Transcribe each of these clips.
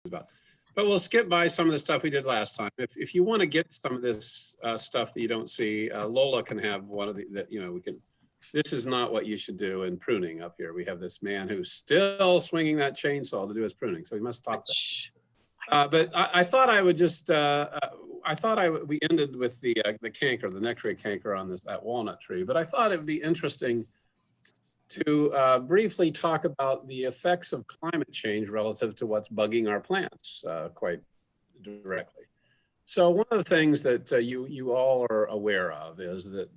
about. But we'll skip by some of the stuff we did last time. If you want to get some of this stuff that you don't see, Lola can have one of we can, this is not what you should do in pruning up here. We have this man who's still swinging that chainsaw to do his pruning, so we must stop that. But I thought I would just, we ended with the canker, the nectary canker on that walnut tree, but I thought it'd be interesting to briefly talk about the effects of climate change relative to what's bugging our plants quite directly. So one of the things that you all are aware of is that,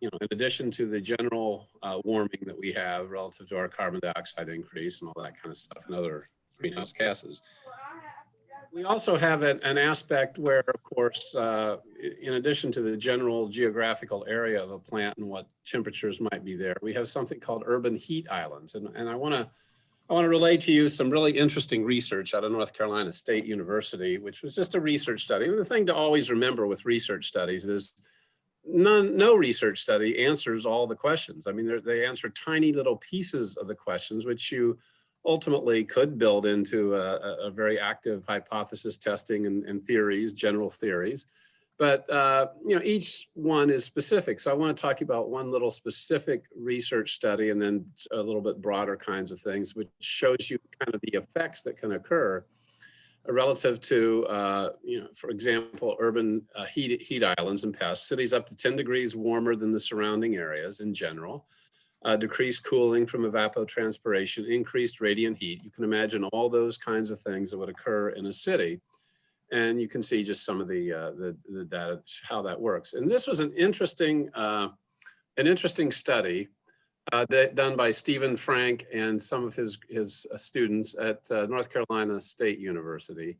in addition to the general warming that we have relative to our carbon dioxide increase and all that kind of stuff and other greenhouse gases, we also have an aspect where, of course, in addition to the general geographical area of a plant and what temperatures might be there, we have something called urban heat islands. And I want to relay to you some really interesting research out of North Carolina State University, which was just a research study. And the thing to always remember with research studies is no research study answers all the questions. I mean, they answer tiny little pieces of the questions, which you ultimately could build into a very active hypothesis testing and theories, general theories. But each one is specific. So I want to talk about one little specific research study and then a little bit broader kinds of things, which shows you kind of the effects that can occur relative to, for example, urban heat islands and pests, cities up to 10 degrees warmer than the surrounding areas in general. Decreased cooling from evapotranspiration, increased radiant heat. You can imagine all those kinds of things that would occur in a city. And you can see just some of the data, how that works. And this was an interesting study done by Stephen Frank and some of his students at North Carolina State University.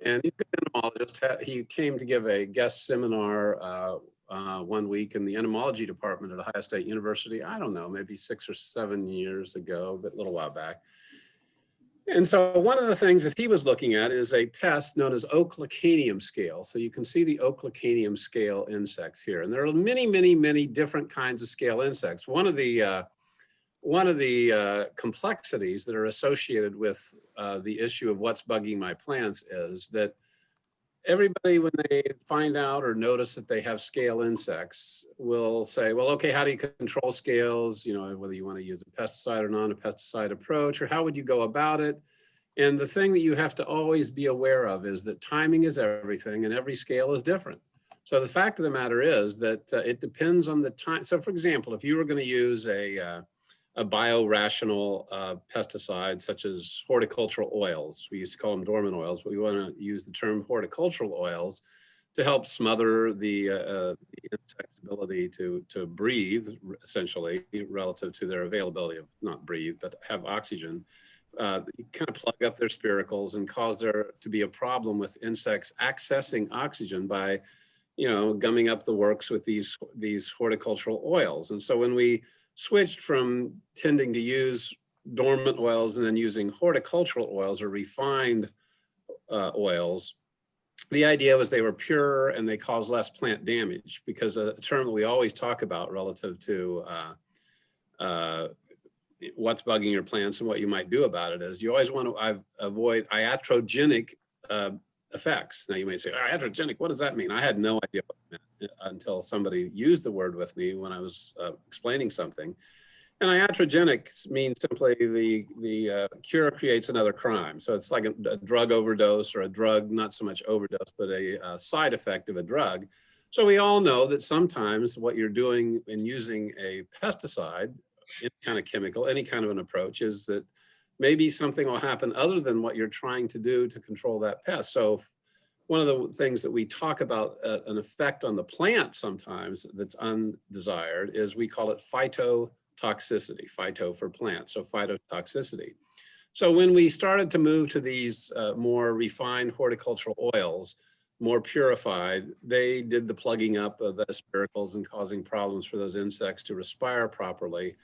And he's an entomologist. He came to give a guest seminar 1 week in the entomology department at Ohio State University. I don't know, maybe 6 or 7 years ago, but a little while back. And so one of the things that he was looking at is a pest known as Ochlocanium scale. So you can see the Ochlocanium scale insects here. And there are many, many, many different kinds of scale insects. One of the complexities that are associated with the issue of what's bugging my plants is that everybody, when they find out or notice that they have scale insects, will say, well, okay, how do you control scales? Whether you want to use a pesticide or non-pesticide approach, or how would you go about it? And the thing that you have to always be aware of is that timing is everything and every scale is different. So the fact of the matter is that it depends on the time. So for example, if you were going to use a biorational pesticide such as horticultural oils. We used to call them dormant oils, but we want to use the term horticultural oils to help smother the insect's ability to breathe, essentially, relative to their availability of not breathe, but have oxygen. You kind of plug up their spiracles and cause there to be a problem with insects accessing oxygen by, gumming up the works with these horticultural oils. And so when we switched from tending to use dormant oils and then using horticultural oils or refined oils, the idea was they were purer and they caused less plant damage, because a term that we always talk about relative to what's bugging your plants and what you might do about it is you always want to avoid iatrogenic effects. Now you may say, iatrogenic, what does that mean? I had no idea what it meant until somebody used the word with me when I was explaining something. And iatrogenic means simply the cure creates another crime. So it's like a drug overdose, or a drug, not so much overdose, but a side effect of a drug. So we all know that sometimes what you're doing in using a pesticide, any kind of chemical, any kind of an approach, is that maybe something will happen other than what you're trying to do to control that pest. So one of the things that we talk about an effect on the plant sometimes that's undesired is we call it phytotoxicity, phyto for plant, so phytotoxicity. So when we started to move to these more refined horticultural oils, more purified, they did the plugging up of the spiracles and causing problems for those insects to respire properly.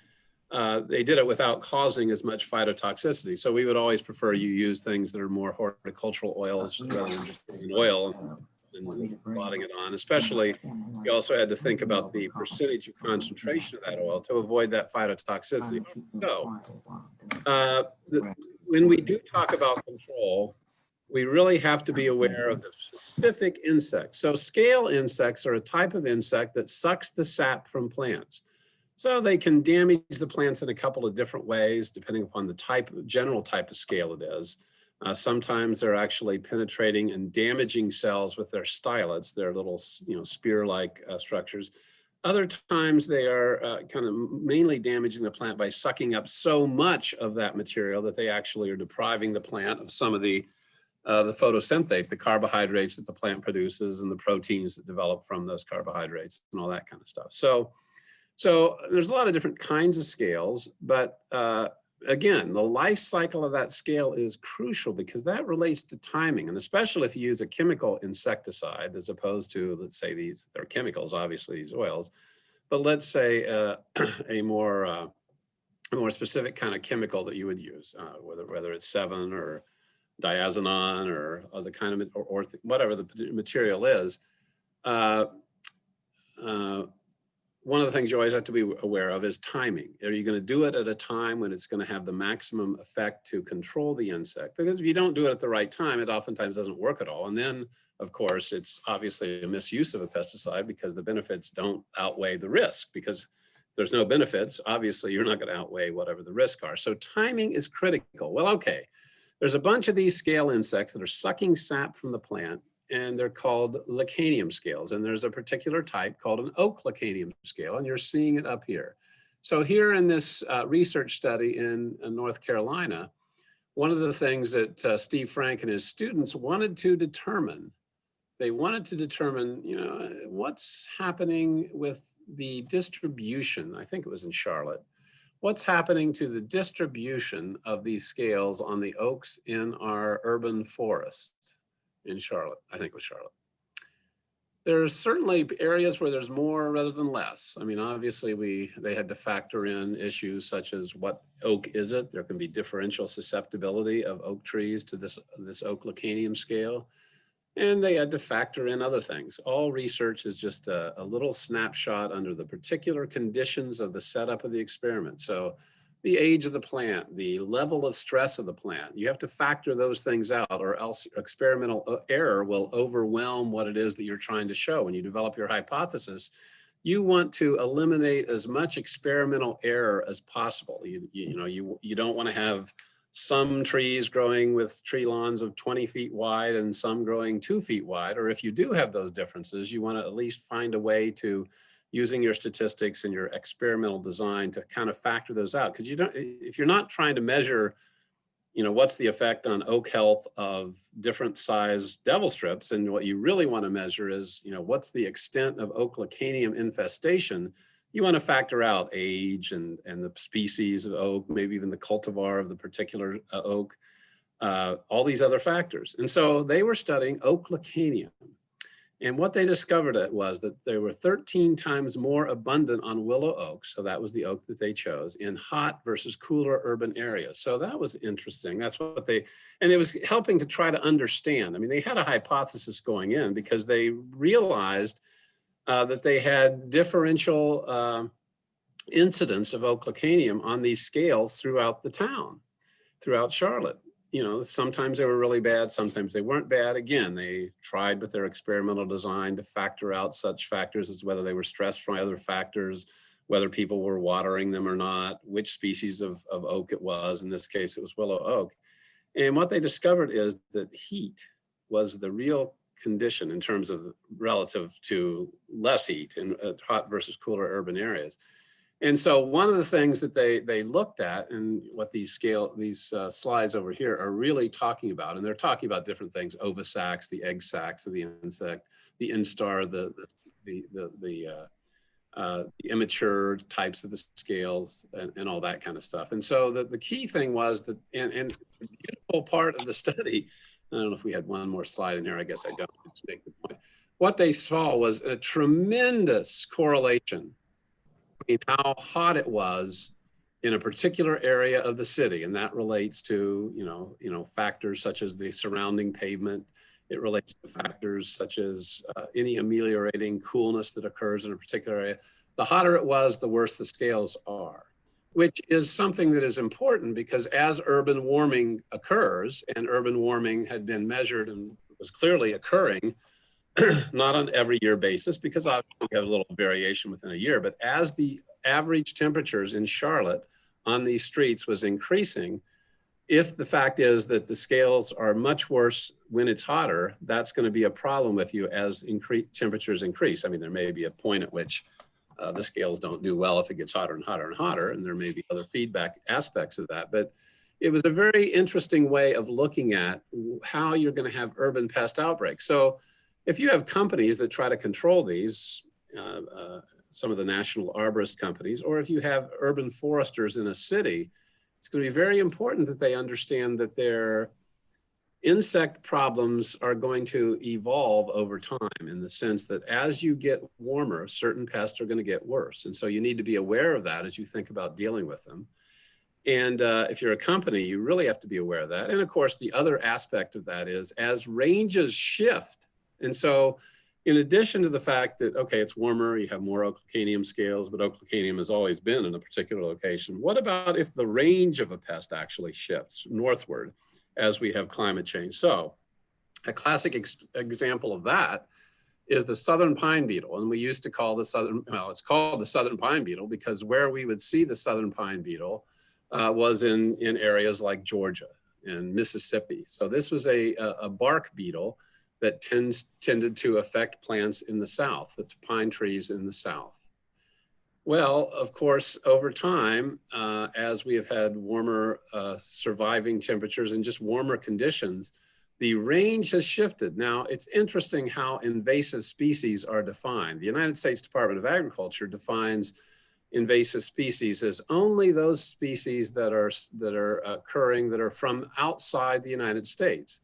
They did it without causing as much phytotoxicity. So we would always prefer you use things that are more horticultural oils rather than just oil and blotting it on. Especially, you also had to think about the percentage of concentration of that oil to avoid that phytotoxicity. So when we do talk about control, we really have to be aware of the specific insects. So scale insects are a type of insect that sucks the sap from plants. So they can damage the plants in a couple of different ways, depending upon the general type of scale it is. Sometimes they're actually penetrating and damaging cells with their stylets, their little, spear-like structures. Other times they are kind of mainly damaging the plant by sucking up so much of that material that they actually are depriving the plant of some of the photosynthate, the carbohydrates that the plant produces and the proteins that develop from those carbohydrates and all that kind of stuff. So there's a lot of different kinds of scales, but again, the life cycle of that scale is crucial because that relates to timing, and especially if you use a chemical insecticide as opposed to, let's say they're chemicals, obviously these oils, but let's say a more specific kind of chemical that you would use, whether it's 7 or diazinon or the kind of, or whatever the material is. One of the things you always have to be aware of is timing. Are you going to do it at a time when it's going to have the maximum effect to control the insect? Because if you don't do it at the right time, it oftentimes doesn't work at all. And then, of course, it's obviously a misuse of a pesticide because the benefits don't outweigh the risk. Because if there's no benefits, obviously you're not going to outweigh whatever the risks are. So timing is critical. Well, okay, there's a bunch of these scale insects that are sucking sap from the plant, and they're called Lacanium scales. And there's a particular type called an oak Lacanium scale, and you're seeing it up here. So here in this research study in North Carolina, one of the things that Steve Frank and his students wanted to determine, what's happening with the distribution. I think it was in Charlotte. What's happening to the distribution of these scales on the oaks in our urban forest in Charlotte? I think it was Charlotte. There's certainly areas where there's more rather than less. I mean, obviously they had to factor in issues such as what oak is it? There can be differential susceptibility of oak trees to this oak Lacanium scale. And they had to factor in other things. All research is just a little snapshot under the particular conditions of the setup of the experiment. So the age of the plant, the level of stress of the plant, you have to factor those things out, or else experimental error will overwhelm what it is that you're trying to show. When you develop your hypothesis, you want to eliminate as much experimental error as possible. You don't want to have some trees growing with tree lawns of 20 feet wide and some growing 2 feet wide. Or if you do have those differences, you want to at least find a way to, using your statistics and your experimental design, to kind of factor those out. Because if you're not trying to measure, what's the effect on oak health of different size devil strips, and what you really want to measure is, what's the extent of oak Lacanium infestation. You want to factor out age and the species of oak, maybe even the cultivar of the particular oak, all these other factors. And so they were studying oak Lacanium. And what they discovered was that they were 13 times more abundant on willow oaks, so that was the oak that they chose, in hot versus cooler urban areas. So that was interesting. That's what and it was helping to try to understand. I mean, they had a hypothesis going in because they realized that they had differential incidence of oak Lacanium on these scales throughout the town, throughout Charlotte. Sometimes they were really bad, sometimes they weren't bad. Again, they tried with their experimental design to factor out such factors as whether they were stressed from other factors, whether people were watering them or not, which species of oak it was. In this case, it was willow oak. And what they discovered is that heat was the real condition in terms of relative to less heat in hot versus cooler urban areas. And so one of the things that they looked at, and what these slides over here are really talking about, and they're talking about different things: ovisacs, the egg sacs of the insect, the instar, the immature types of the scales, and all that kind of stuff. And so the key thing was that, and the beautiful part of the study, I don't know if we had one more slide in here, I guess I don't, let's make the point. What they saw was a tremendous correlation between how hot it was in a particular area of the city. And that relates to, factors such as the surrounding pavement. It relates to factors such as any ameliorating coolness that occurs in a particular area. The hotter it was, the worse the scales are. which is something that is important because as urban warming occurs, and urban warming had been measured and was clearly occurring, not on every year basis, because obviously we have a little variation within a year, but as the average temperatures in Charlotte on these streets was increasing, if the fact is that the scales are much worse when it's hotter, that's going to be a problem with you as temperatures increase. I mean, there may be a point at which the scales don't do well if it gets hotter and hotter and hotter, and there may be other feedback aspects of that. But it was a very interesting way of looking at how you're going to have urban pest outbreaks. So if you have companies that try to control these, some of the national arborist companies, or if you have urban foresters in a city, it's going to be very important that they understand that their insect problems are going to evolve over time, in the sense that as you get warmer, certain pests are going to get worse. And so you need to be aware of that as you think about dealing with them. And if you're a company, you really have to be aware of that. And of course, the other aspect of that is as ranges shift. And so in addition to the fact that, okay, it's warmer, you have more Oeclocanium scales, but Oeclocanium has always been in a particular location. What about if the range of a pest actually shifts northward as we have climate change? So a classic example of that is the southern pine beetle. And we used to call it's called the southern pine beetle because where we would see the southern pine beetle was in areas like Georgia and Mississippi. So this was a bark beetle that tended to affect plants in the South, the pine trees in the South. Well, of course, over time, as we have had warmer surviving temperatures and just warmer conditions, the range has shifted. Now, it's interesting how invasive species are defined. The United States Department of Agriculture defines invasive species as only those species that are occurring that are from outside the United States.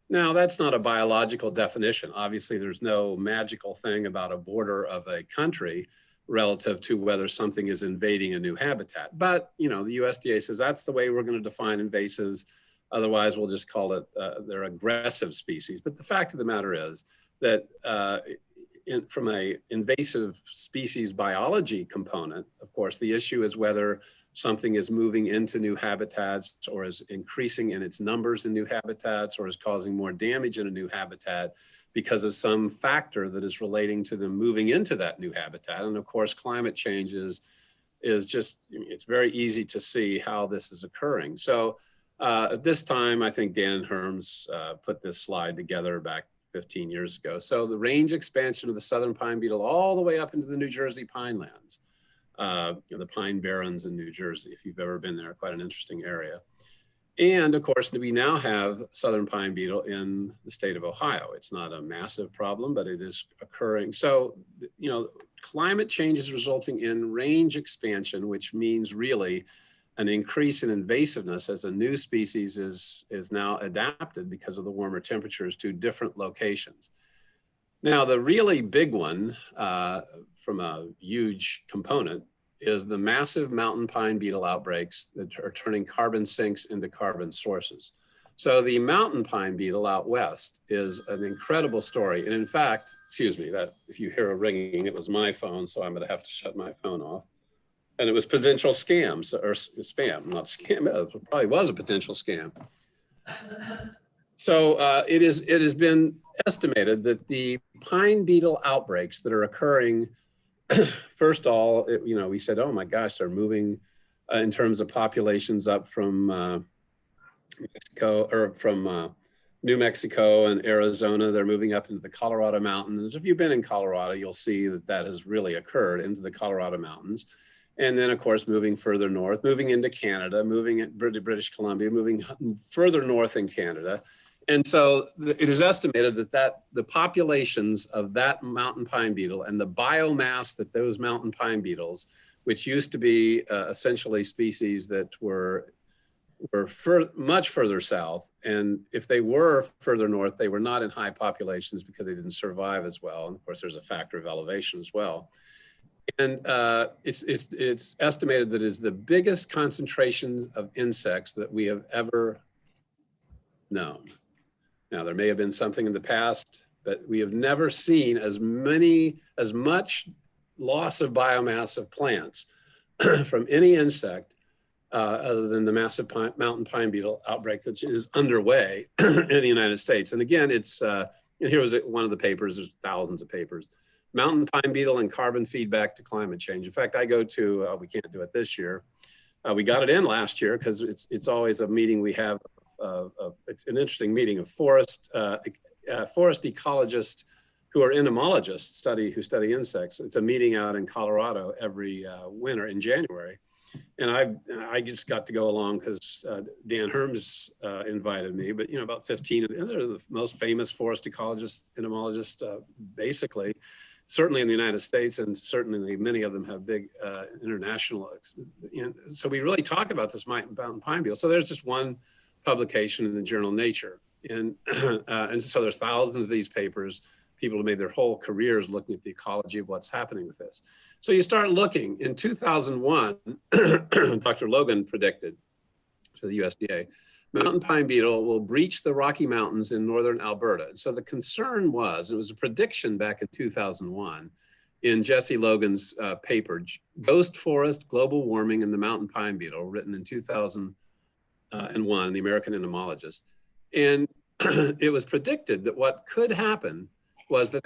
Now, that's not a biological definition. Obviously, there's no magical thing about a border of a country relative to whether something is invading a new habitat. But, you know, the USDA says that's the way we're going to define invasives. Otherwise, we'll just call it they're aggressive species. But the fact of the matter is that from an invasive species biology component, of course, the issue is whether something is moving into new habitats or is increasing in its numbers in new habitats or is causing more damage in a new habitat because of some factor that is relating to them moving into that new habitat. And of course, climate change is just, it's very easy to see how this is occurring. So at this time, I think Dan Herms put this slide together back 15 years ago. So the range expansion of the southern pine beetle all the way up into the New Jersey pine lands. The Pine Barrens in New Jersey, if you've ever been there, quite an interesting area. And of course, we now have southern pine beetle in the state of Ohio. It's not a massive problem, but it is occurring. So, you know, climate change is resulting in range expansion, which means really an increase in invasiveness as a new species is now adapted because of the warmer temperatures to different locations. Now, the really big one from a huge component is the massive mountain pine beetle outbreaks that are turning carbon sinks into carbon sources. So the mountain pine beetle out west is an incredible story. And in fact, excuse me, that if you hear a ringing, it was my phone, so I'm gonna have to shut my phone off. And it was potential scams, or spam, not scam, it probably was a potential scam. So it has been estimated that the pine beetle outbreaks that are occurring, first of all, you know, we said, oh my gosh, they're moving in terms of populations up from Mexico, or from New Mexico and Arizona. They're moving up into the Colorado mountains. If you've been in Colorado, you'll see that that has really occurred into the Colorado mountains. And then, of course, moving further north, moving into Canada, moving at British Columbia, moving further north in Canada. And so it is estimated that the populations of that mountain pine beetle and the biomass that those mountain pine beetles, which used to be essentially species that were much further south, and if they were further north, they were not in high populations because they didn't survive as well. And of course, there's a factor of elevation as well. And it's estimated that it is the biggest concentrations of insects that we have ever known. Now, there may have been something in the past, but we have never seen as much loss of biomass of plants from any insect other than the massive mountain pine beetle outbreak that is underway in the United States. And again, it's, and here was one of the papers, there's thousands of papers, mountain pine beetle and carbon feedback to climate change. In fact, I go to, we can't do it this year. We got it in last year because it's always a meeting we have, it's an interesting meeting of forest ecologists who are entomologists who study insects. It's a meeting out in Colorado every winter in January. And I just got to go along because Dan Herms invited me, but about 15 of them, they're the most famous forest ecologists, entomologists, basically, certainly in the United States, and certainly many of them have big international. So we really talk about this mountain pine beetle. So there's just one publication in the journal Nature. And so there's thousands of these papers. People have made their whole careers looking at the ecology of what's happening with this. So you start looking. In 2001, Dr. Logan predicted to the USDA, mountain pine beetle will breach the Rocky Mountains in northern Alberta. And so the concern was, it was a prediction back in 2001 in Jesse Logan's paper, Ghost Forest, Global Warming and the Mountain Pine Beetle, written in 2001, the American Entomologist. And it was predicted that what could happen was that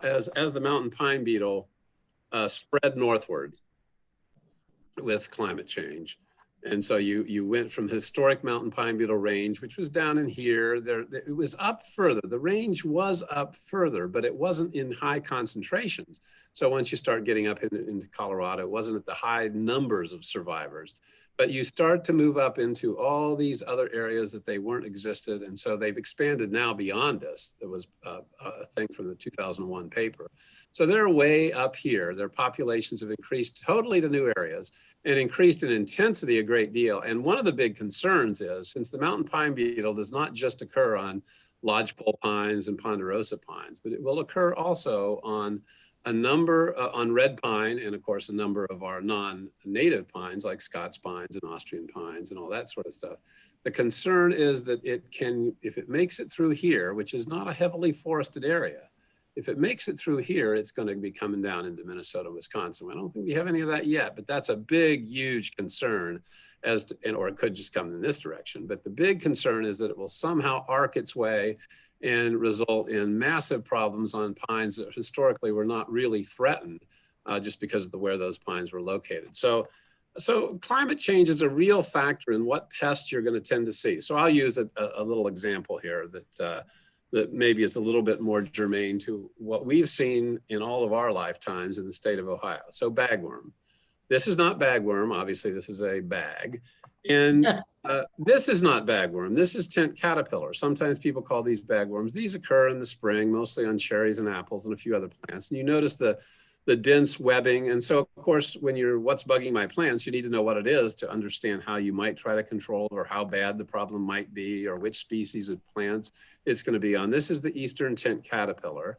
as the mountain pine beetle spread northward with climate change. And so you went from historic mountain pine beetle range, which was down in here, it was up further. The range was up further, but it wasn't in high concentrations. So once you start getting up into Colorado, it wasn't at the high numbers of survivors. But you start to move up into all these other areas that they weren't existed. And so they've expanded now beyond this. There was a thing from the 2001 paper. So they're way up here. Their populations have increased totally to new areas and increased in intensity a great deal. And one of the big concerns is, since the mountain pine beetle does not just occur on lodgepole pines and ponderosa pines, but it will occur also on a number on red pine, and of course a number of our non-native pines like Scots pines and Austrian pines and all that sort of stuff. The concern is that it can, if it makes it through here, which is not a heavily forested area, if it makes it through here, it's going to be coming down into Minnesota and Wisconsin. I don't think we have any of that yet, but that's a big, huge concern, or it could just come in this direction. But the big concern is that it will somehow arc its way and result in massive problems on pines that historically were not really threatened just because of where those pines were located. So climate change is a real factor in what pests you're going to tend to see. So I'll use a little example here that maybe is a little bit more germane to what we've seen in all of our lifetimes in the state of Ohio. So bagworm. This is not bagworm, obviously this is a bag. And this is not bagworm, this is tent caterpillar. Sometimes people call these bagworms. These occur in the spring, mostly on cherries and apples and a few other plants. And you notice the dense webbing. And so of course, when you're what's bugging my plants, you need to know what it is to understand how you might try to control or how bad the problem might be or which species of plants it's going to be on. This is the eastern tent caterpillar.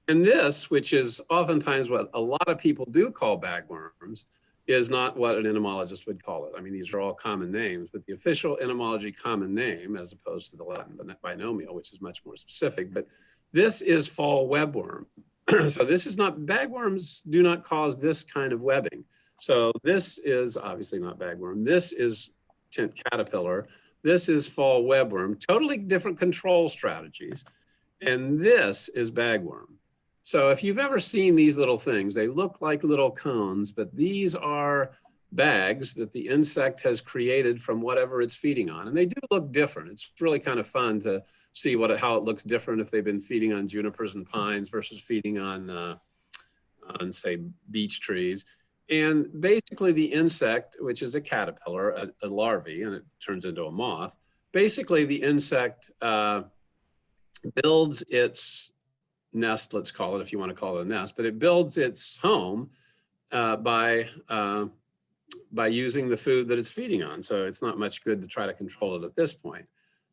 And this, which is oftentimes what a lot of people do call bagworms, is not what an entomologist would call it. I mean, these are all common names, but the official entomology common name, as opposed to the Latin binomial, which is much more specific, but this is fall webworm. So this is not, bagworms do not cause this kind of webbing. So this is obviously not bagworm. This is tent caterpillar. This is fall webworm, totally different control strategies. And this is bagworm. So if you've ever seen these little things, they look like little cones, but these are bags that the insect has created from whatever it's feeding on. And they do look different. It's really kind of fun to see how it looks different if they've been feeding on junipers and pines versus feeding on say, beech trees. And basically the insect, which is a caterpillar, a larvae, and it turns into a moth, basically the insect builds its nest, let's call it, if you want to call it a nest, but it builds its home by using the food that it's feeding on. So it's not much good to try to control it at this point.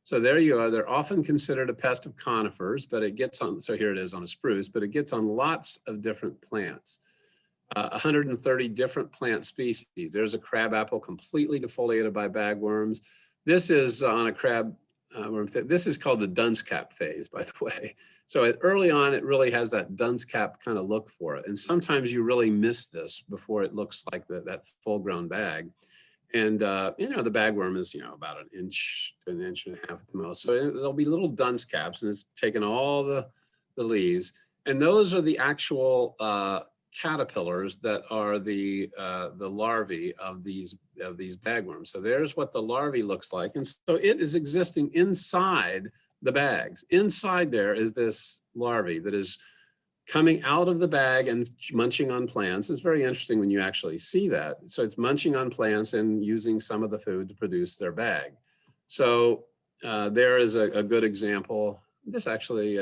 So there you are. They're often considered a pest of conifers, but it gets on, so here it is on a spruce, but it gets on lots of different plants. 130 different plant species. There's a crabapple completely defoliated by bagworms. This is on a crab this is called the dunce cap phase, by the way. So early on, it really has that dunce cap kind of look for it. And sometimes you really miss this before it looks like that full grown bag. And, you know, the bagworm is, you know, about an inch to an inch and a half at the most. So there'll be little dunce caps, and it's taken all the leaves. And those are the actual caterpillars that are the larvae of these bagworms. So there's what the larvae looks like. And so it is existing inside the bags. Inside there is this larvae that is coming out of the bag and munching on plants. It's very interesting when you actually see that. So it's munching on plants and using some of the food to produce their bag. So there is a good example. This actually,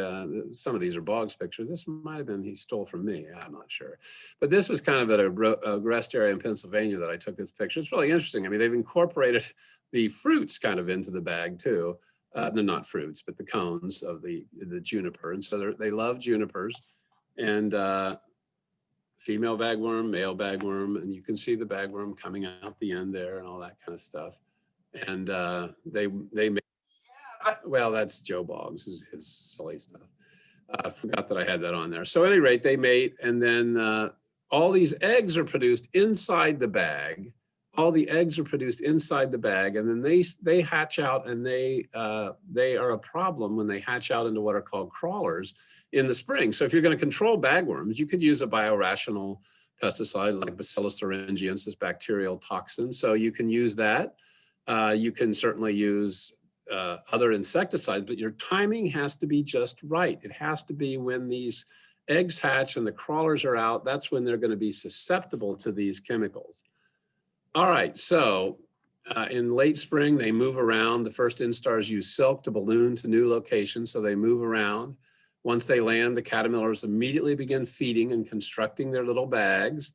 some of these are Boggs pictures. This might have been he stole from me, I'm not sure. But this was kind of at a rest area in Pennsylvania that I took this picture. It's really interesting. I mean, they've incorporated the fruits kind of into the bag too. They're not fruits, but the cones of the juniper. And so they love junipers. And female bagworm, male bagworm, and you can see the bagworm coming out the end there and all that kind of stuff. And they make, well, that's Joe Boggs, his silly stuff. I forgot that I had that on there. So at any rate, they mate, and then all these eggs are produced inside the bag. All the eggs are produced inside the bag, and then they hatch out, and they are a problem when they hatch out into what are called crawlers in the spring. So if you're going to control bagworms, you could use a biorational pesticide like Bacillus thuringiensis bacterial toxin. So you can use that. You can certainly use other insecticides, but your timing has to be just right. It has to be when these eggs hatch and the crawlers are out. That's when they're going to be susceptible to these chemicals. All right, so in late spring, they move around. The first instars use silk to balloon to new locations, so they move around. Once they land, the caterpillars immediately begin feeding and constructing their little bags,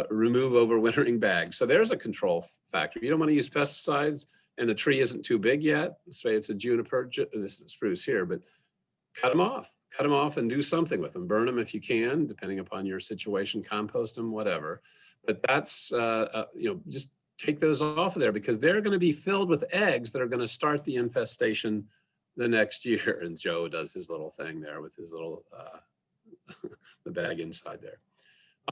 remove overwintering bags. So there's a control factor. You don't want to use pesticides, and the tree isn't too big yet. Say it's a juniper, this is a spruce here, but cut them off and do something with them. Burn them if you can, depending upon your situation, compost them, whatever. But that's, you know, just take those off of there because they're going to be filled with eggs that are going to start the infestation the next year. And Joe does his little thing there with his little, the bag inside there.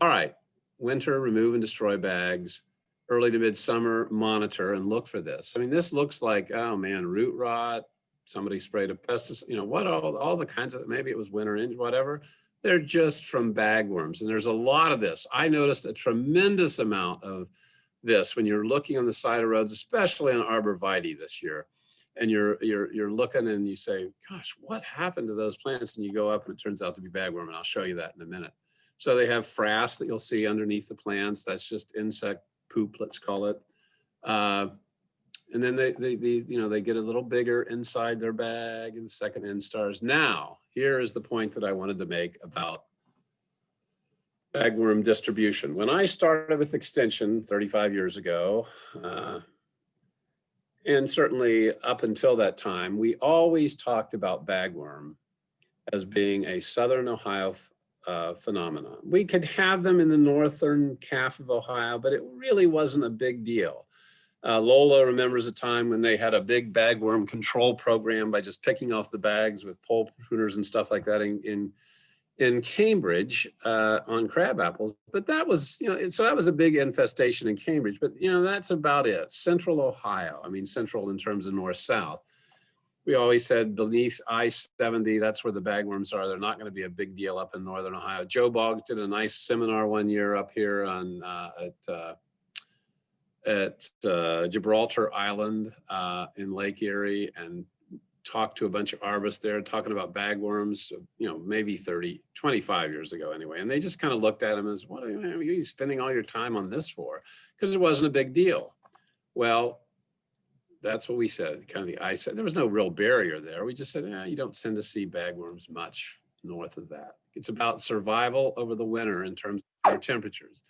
All right, winter, remove and destroy bags. Early to midsummer, monitor and look for this. I mean, this looks like, oh man, root rot, somebody sprayed a pesticide, you know, what all the kinds of, maybe it was winter inch, whatever. They're just from bagworms. And there's a lot of this. I noticed a tremendous amount of this when you're looking on the side of roads, especially on arborvitae this year. And you're looking and you say, gosh, what happened to those plants? And you go up and it turns out to be bagworm. And I'll show you that in a minute. So they have frass that you'll see underneath the plants. That's just insect poop, let's call it. And then they you know, they get a little bigger inside their bag in the second instars. Now, here is the point that I wanted to make about bagworm distribution. When I started with Extension 35 years ago, and certainly up until that time, we always talked about bagworm as being a Southern Ohio phenomenon. We could have them in the northern half of Ohio, but it really wasn't a big deal. Lola remembers a time when they had a big bagworm control program by just picking off the bags with pole pruners and stuff like that in Cambridge on crab apples. But that was, you know, so that was a big infestation in Cambridge, but you know, that's about it. Central Ohio, I mean, central in terms of north-south. We always said beneath I-70, that's where the bagworms are. They're not going to be a big deal up in northern Ohio. Joe Boggs did a nice seminar one year up here on at Gibraltar Island in Lake Erie and talked to a bunch of arborists there talking about bagworms, you know, maybe 25 years ago anyway. And they just kind of looked at him as, what are you spending all your time on this for? Because it wasn't a big deal. Well, that's what we said, kind of the ice. There was no real barrier there. We just said, you don't tend to see bagworms much north of that. It's about survival over the winter in terms of our temperatures.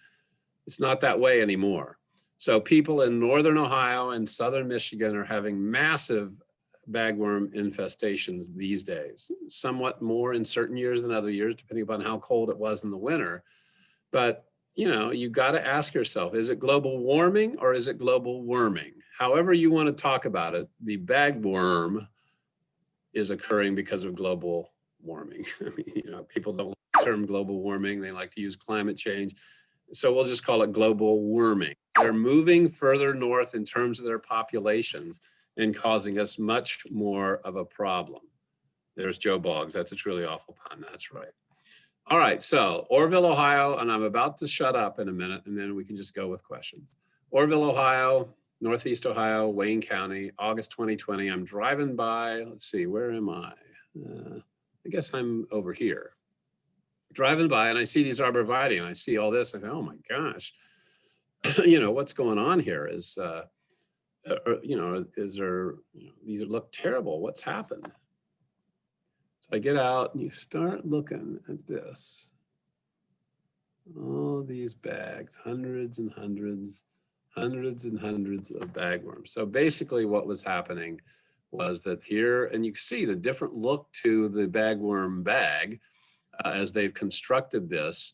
It's not that way anymore. So people in northern Ohio and southern Michigan are having massive bagworm infestations these days, somewhat more in certain years than other years, depending upon how cold it was in the winter. But, you know, you got to ask yourself, is it global warming or is it global worming? however you want to talk about it, the bagworm is occurring because of global warming. I mean, you know, people don't like the term global warming. They like to use climate change. So we'll just call it global warming. They're moving further north in terms of their populations and causing us much more of a problem. There's Joe Boggs. That's a truly awful pun. That's right. All right, so Orville, Ohio, and I'm about to shut up in a minute, and then we can just go with questions. Orville, Ohio, Northeast Ohio, Wayne County, August 2020. I'm driving by, let's see, where am I? I guess I'm over here. Driving by and I see these arborvitae and I see all this and oh my gosh, you know, what's going on here is, you know, is there, you know, these look terrible. What's happened? So I get out and you start looking at this. All these bags, hundreds and hundreds of bagworms. So basically what was happening was that here, and you can see the different look to the bagworm bag as they've constructed this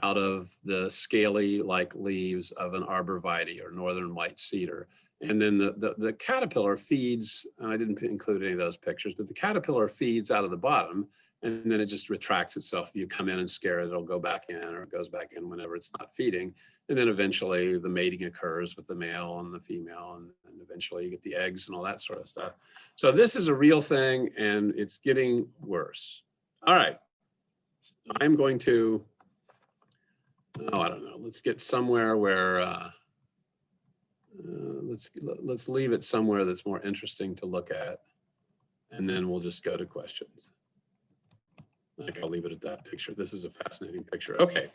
out of the scaly like leaves of an arborvitae or northern white cedar. And then the caterpillar feeds, and I didn't include any of those pictures, but the caterpillar feeds out of the bottom and then it just retracts itself. If you come in and scare it, it'll go back in or it goes back in whenever it's not feeding. And then eventually the mating occurs with the male and the female and eventually you get the eggs and all that sort of stuff. So this is a real thing and it's getting worse. All right. I'm going to, oh, I don't know. Let's get somewhere where, let's leave it somewhere that's more interesting to look at. And then we'll just go to questions. Like I'll leave it at that picture. This is a fascinating picture. Okay.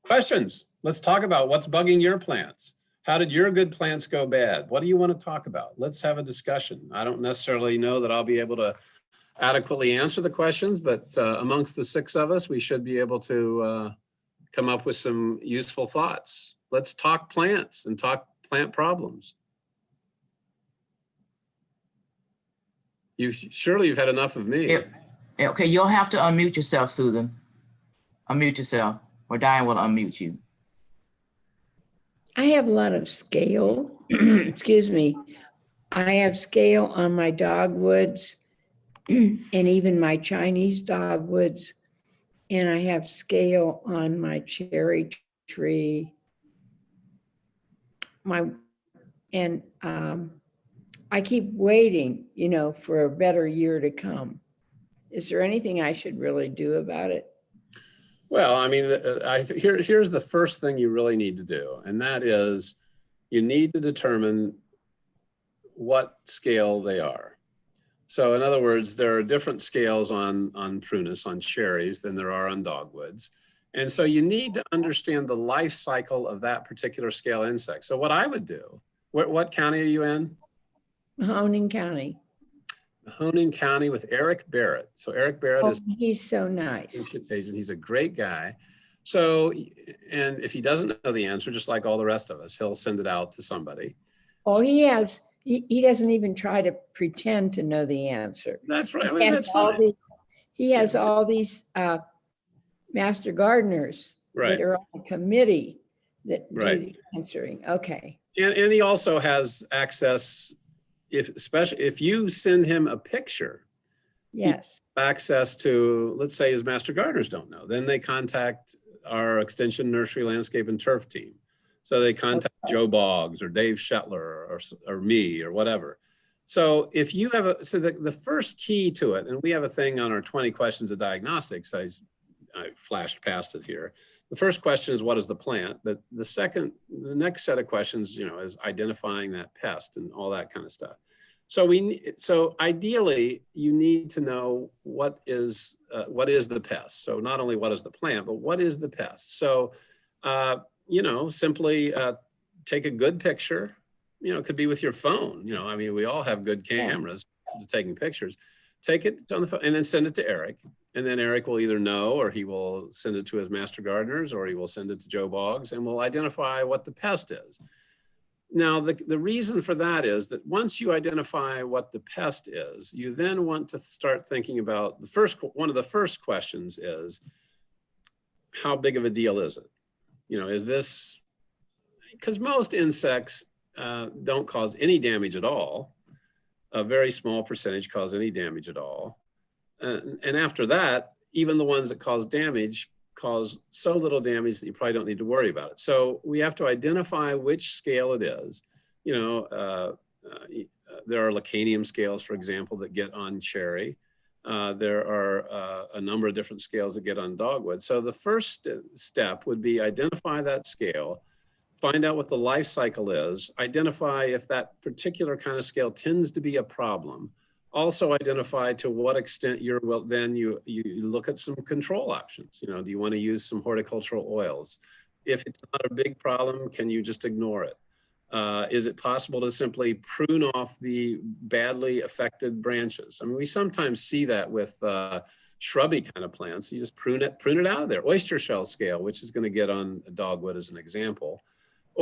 Questions. Let's talk about what's bugging your plants. How did your good plants go bad? What do you want to talk about? Let's have a discussion. I don't necessarily know that I'll be able to adequately answer the questions, but amongst the 6 of us, we should be able to come up with some useful thoughts. Let's talk plants and talk plant problems. Surely you've had enough of me. Yeah, okay, you'll have to unmute yourself, Susan. Unmute yourself, or Diane will unmute you. I have a lot of scale, excuse me. I have scale on my dogwoods and even my Chinese dogwoods. And I have scale on my cherry tree. I keep waiting, you know, for a better year to come. Is there anything I should really do about it? Well, I mean, here's the first thing you really need to do, and that is you need to determine what scale they are. So in other words, there are different scales on prunus, on cherries, than there are on dogwoods. And so you need to understand the life cycle of that particular scale insect. So what I would do, what county are you in? Mahoning County. Mahoning County with Eric Barrett. So Eric Barrett is, he's so nice. He's a great guy. So, and if he doesn't know the answer, just like all the rest of us, he'll send it out to somebody. Oh, he has. He doesn't even try to pretend to know the answer. That's right. I mean, that's fine. He has all these master gardeners that are on the committee that do the answering. Okay. And he also has access, especially if you send him a picture. Yes. Access to, let's say his master gardeners don't know. Then they contact our extension nursery landscape and turf team. So they contact Joe Boggs or Dave Shetler or me or whatever. So if you have the first key to it, and we have a thing on our 20 questions of diagnostics, I flashed past it here. The first question is, what is the plant? But the next set of questions, you know, is identifying that pest and all that kind of stuff. So ideally, you need to know what is the pest. So not only what is the plant, but what is the pest? So, you know, simply take a good picture. You know, it could be with your phone. You know, I mean, we all have good cameras for taking pictures. Take it on the phone and then send it to Eric. And then Eric will either know, or he will send it to his master gardeners, or he will send it to Joe Boggs, and we'll identify what the pest is. Now, the reason for that is that once you identify what the pest is, you then want to start thinking about one of the first questions is, how big of a deal is it? You know, is this, because most insects don't cause any damage at all. A very small percentage cause any damage at all. And after that, even the ones that cause damage cause so little damage that you probably don't need to worry about it. So we have to identify which scale it is. You know, there are Lacanium scales, for example, that get on cherry. There are a number of different scales that get on dogwood. So the first step would be identify that scale, find out what the life cycle is, identify if that particular kind of scale tends to be a problem. Also identify to what extent you're, well, then you look at some control options. You know, do you want to use some horticultural oils? If it's not a big problem, can you just ignore it? Is it possible to simply prune off the badly affected branches? I mean, we sometimes see that with shrubby kind of plants. You just prune it out of there. Oyster shell scale, which is going to get on dogwood as an example.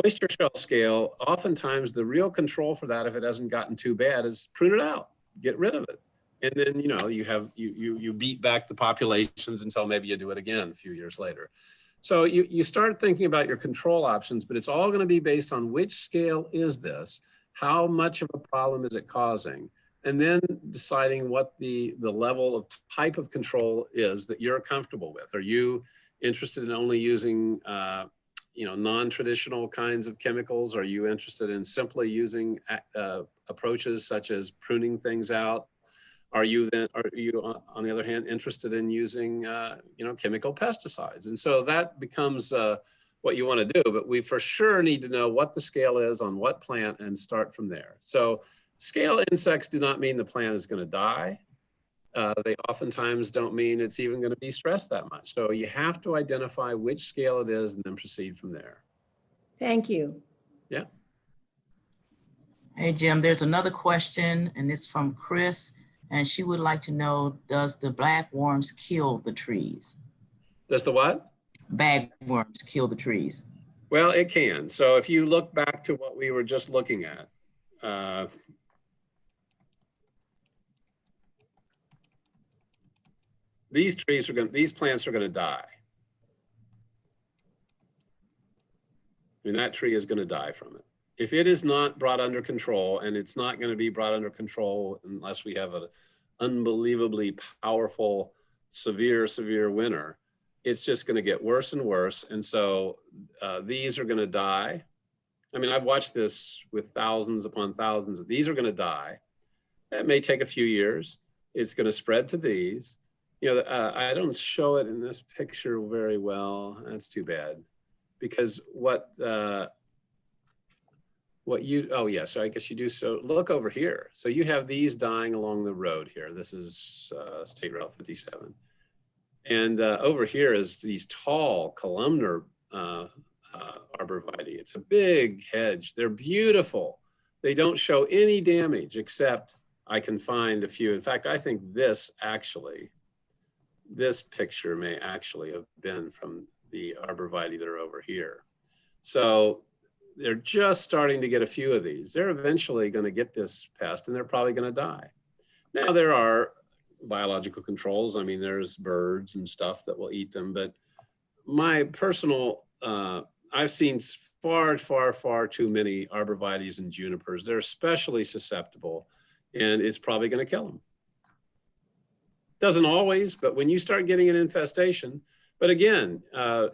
Oyster shell scale, oftentimes the real control for that, if it hasn't gotten too bad, is prune it out, get rid of it. And then, you know, you beat back the populations until maybe you do it again a few years later. So you start thinking about your control options, but it's all going to be based on which scale is this, how much of a problem is it causing, and then deciding what the level of type of control is that you're comfortable with. Are you interested in only using you know, non-traditional kinds of chemicals? Are you interested in simply using approaches such as pruning things out? Are you on the other hand interested in using you know, chemical pesticides? And so that becomes what you want to do, but we for sure need to know what the scale is on what plant and start from there. So scale insects do not mean the plant is going to die. They oftentimes don't mean it's even going to be stressed that much. So you have to identify which scale it is and then proceed from there. Thank you. Yeah. Hey, Jim, there's another question, and it's from Chris, and she would like to know, does the bagworms kill the trees? Does the what? Bagworms kill the trees. Well, it can. So if you look back to what we were just looking at, these plants are going to die. I mean, that tree is going to die from it. If it is not brought under control, and it's not going to be brought under control unless we have an unbelievably powerful, severe winter, it's just going to get worse and worse. And so these are going to die. I mean, I've watched this with thousands upon thousands. These are going to die. It may take a few years. It's going to spread to these. You know, I don't show it in this picture very well. That's too bad, because oh yeah, so I guess you do. So look over here. So you have these dying along the road here. This is State Route 57. And over here is these tall columnar arborvitae. It's a big hedge. They're beautiful. They don't show any damage, except I can find a few. In fact, I think this picture may actually have been from the arborvitae that are over here. So they're just starting to get a few of these. They're eventually going to get this pest, and they're probably going to die. Now, there are biological controls. I mean, there's birds and stuff that will eat them, but my personal, I've seen far too many arborvitaes and junipers. They're especially susceptible, and it's probably going to kill them. Doesn't always, but when you start getting an infestation, but again,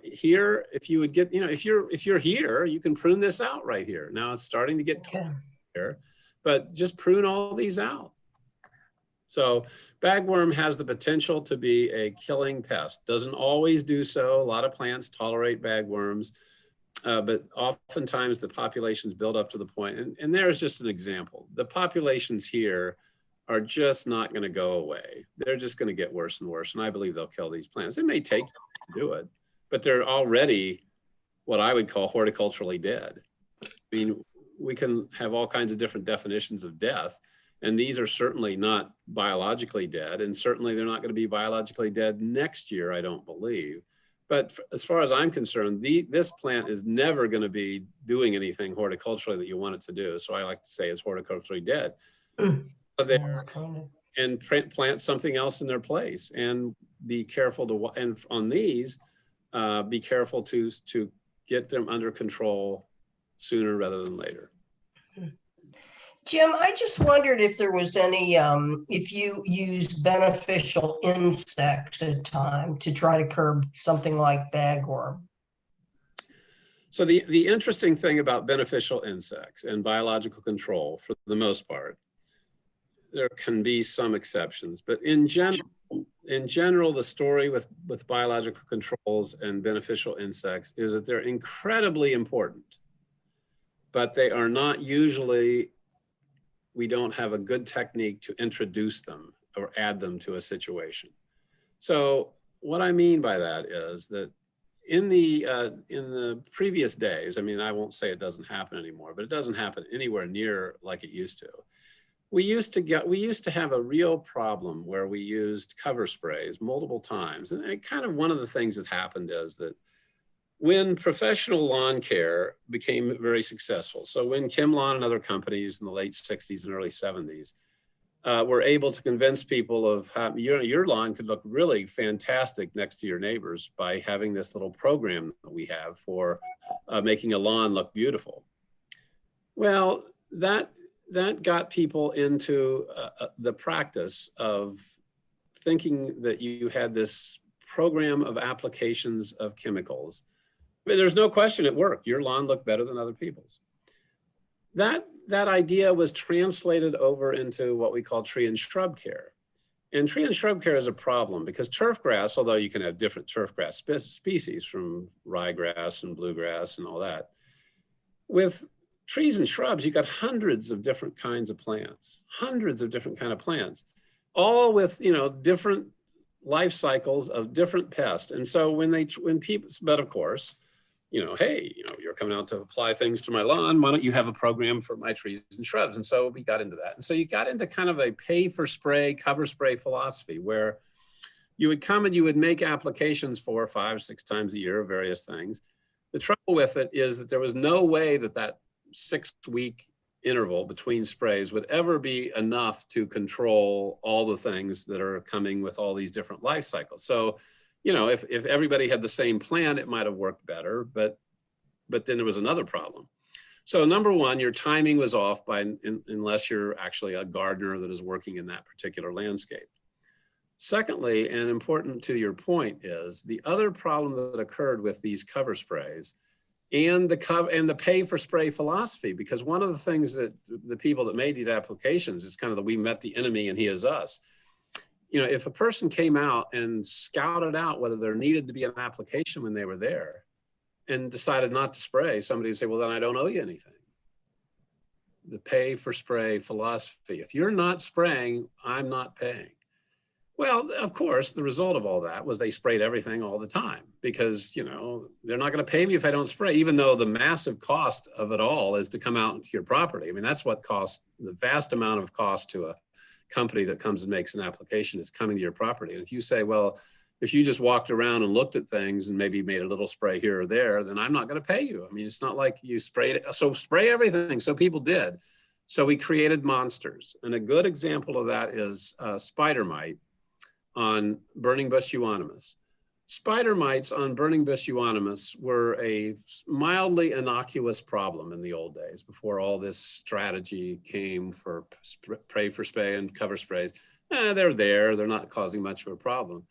here, if you would get, you know, if you're here, you can prune this out right here. Now it's starting to get tall here, but just prune all these out. So bagworm has the potential to be a killing pest. Doesn't always do so. A lot of plants tolerate bagworms, but oftentimes the populations build up to the point, and there's just an example. The populations here are just not going to go away. They're just going to get worse and worse, and I believe they'll kill these plants. It may take them to do it, but they're already what I would call horticulturally dead. I mean, we can have all kinds of different definitions of death, and these are certainly not biologically dead, and certainly they're not going to be biologically dead next year, I don't believe. But as far as I'm concerned, this plant is never going to be doing anything horticulturally that you want it to do. So I like to say it's horticulturally dead. And plant something else in their place, and be careful to, and on these, be careful to get them under control sooner rather than later. Jim, I just wondered if there was any, if you use beneficial insects at time to try to curb something like bagworm. So the interesting thing about beneficial insects and biological control, for the most part, there can be some exceptions, but in general, the story with biological controls and beneficial insects is that they're incredibly important, but they are not usually, we don't have a good technique to introduce them or add them to a situation. So what I mean by that is that in the previous days, I mean, I won't say it doesn't happen anymore, but it doesn't happen anywhere near like it used to. We used to have a real problem where we used cover sprays multiple times. And kind of one of the things that happened is that when professional lawn care became very successful, so when Kim Lawn and other companies in the late 60s and early 70s were able to convince people of how your lawn could look really fantastic next to your neighbors by having this little program that we have for making a lawn look beautiful. Well, that got people into the practice of thinking that you had this program of applications of chemicals. I mean, there's no question it worked. Your lawn looked better than other people's. That idea was translated over into what we call tree and shrub care. And tree and shrub care is a problem because turf grass, although you can have different turf grass species from ryegrass and bluegrass and all that, with trees and shrubs, you got hundreds of different kinds of plants, all with, you know, different life cycles of different pests. And so when people, but of course, you know, hey, you know, you're coming out to apply things to my lawn, why don't you have a program for my trees and shrubs? And so we got into that. And so you got into kind of a pay for spray, cover spray philosophy where you would come and you would make applications 4 or 5, 6 times a year of various things. The trouble with it is that there was no way that 6-week interval between sprays would ever be enough to control all the things that are coming with all these different life cycles. So, you know, if everybody had the same plan, it might have worked better, but then there was another problem. So number one, your timing was off unless you're actually a gardener that is working in that particular landscape. Secondly, and important to your point, is the other problem that occurred with these cover sprays and the pay for spray philosophy, because one of the things that the people that made these applications is kind of that we met the enemy and he is us. You know, if a person came out and scouted out whether there needed to be an application when they were there and decided not to spray, somebody would say, well, then I don't owe you anything. The pay for spray philosophy. If you're not spraying, I'm not paying. Well, of course, the result of all that was they sprayed everything all the time because, you know, they're not going to pay me if I don't spray, even though the massive cost of it all is to come out into your property. I mean, that's what costs the vast amount of cost to a company that comes and makes an application is coming to your property. And if you say, well, if you just walked around and looked at things and maybe made a little spray here or there, then I'm not going to pay you. I mean, it's not like you sprayed it. So spray everything. So people did. So we created monsters. And a good example of that is spider mite on burning bush euonymus. Spider mites on burning bush euonymus were a mildly innocuous problem in the old days before all this strategy came for pray for spray and cover sprays. They're there, they're not causing much of a problem.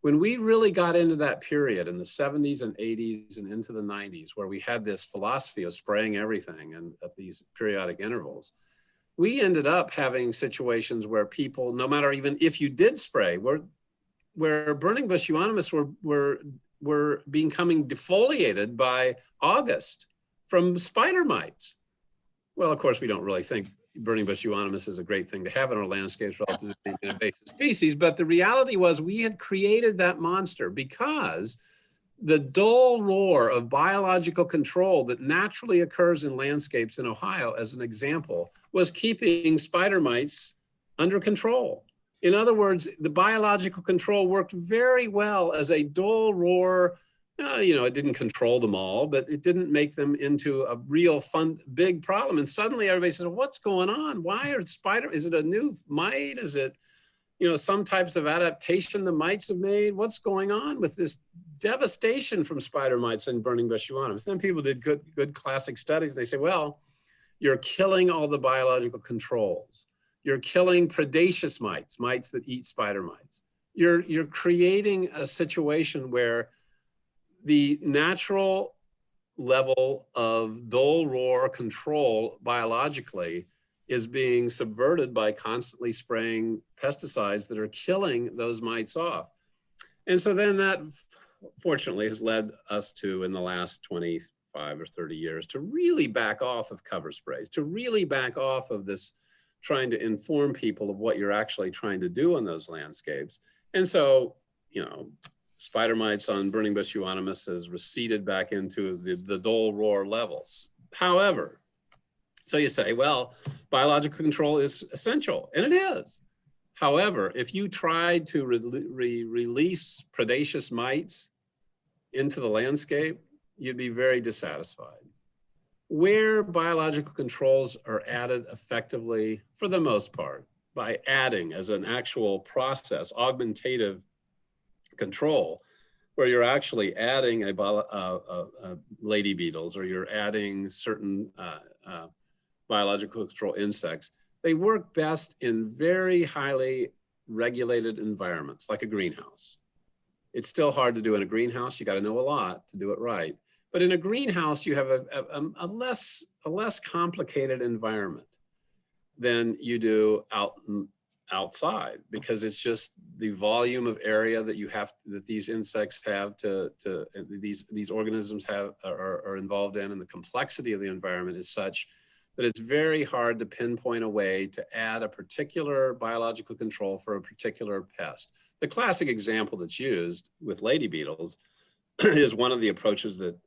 When we really got into that period in the 70s and 80s and into the 90s, where we had this philosophy of spraying everything and at these periodic intervals, we ended up having situations where people, no matter even if you did spray, where burning bush euonymus were becoming defoliated by August from spider mites. Well, of course, we don't really think burning bush euonymus is a great thing to have in our landscapes relative to being an invasive species, but the reality was we had created that monster because the dull roar of biological control that naturally occurs in landscapes in Ohio, as an example, was keeping spider mites under control. In other words, the biological control worked very well as a dull roar. You know, it didn't control them all, but it didn't make them into a real fun, big problem. And suddenly everybody says, what's going on? Why are is it a new mite? Is it, you know, some types of adaptation the mites have made? What's going on with this devastation from spider mites and burning bush euonymus? Then people did good classic studies. They say, well, You're killing all the biological controls. You're killing predaceous mites, mites that eat spider mites. You're creating a situation where the natural level of dole roar control biologically is being subverted by constantly spraying pesticides that are killing those mites off. And so then that fortunately has led us to, in the last 25 or 30 years, to really back off of cover sprays, to really back off of this trying to inform people of what you're actually trying to do on those landscapes. And so, you know, spider mites on burning bush euonymus has receded back into the dole roar levels. However, so you say, well, biological control is essential, and it is. However, if you tried to release predaceous mites into the landscape, you'd be very dissatisfied. Where biological controls are added effectively, for the most part, by adding as an actual process, augmentative control, where you're actually adding a lady beetles, or you're adding certain biological control insects, they work best in very highly regulated environments, like a greenhouse. It's still hard to do in a greenhouse. You got to know a lot to do it right. But in a greenhouse, you have a less complicated environment than you do outside, because it's just the volume of area that you have, that these insects have these organisms are involved in, and the complexity of the environment is such that it's very hard to pinpoint a way to add a particular biological control for a particular pest. The classic example that's used with lady beetles is one of the approaches that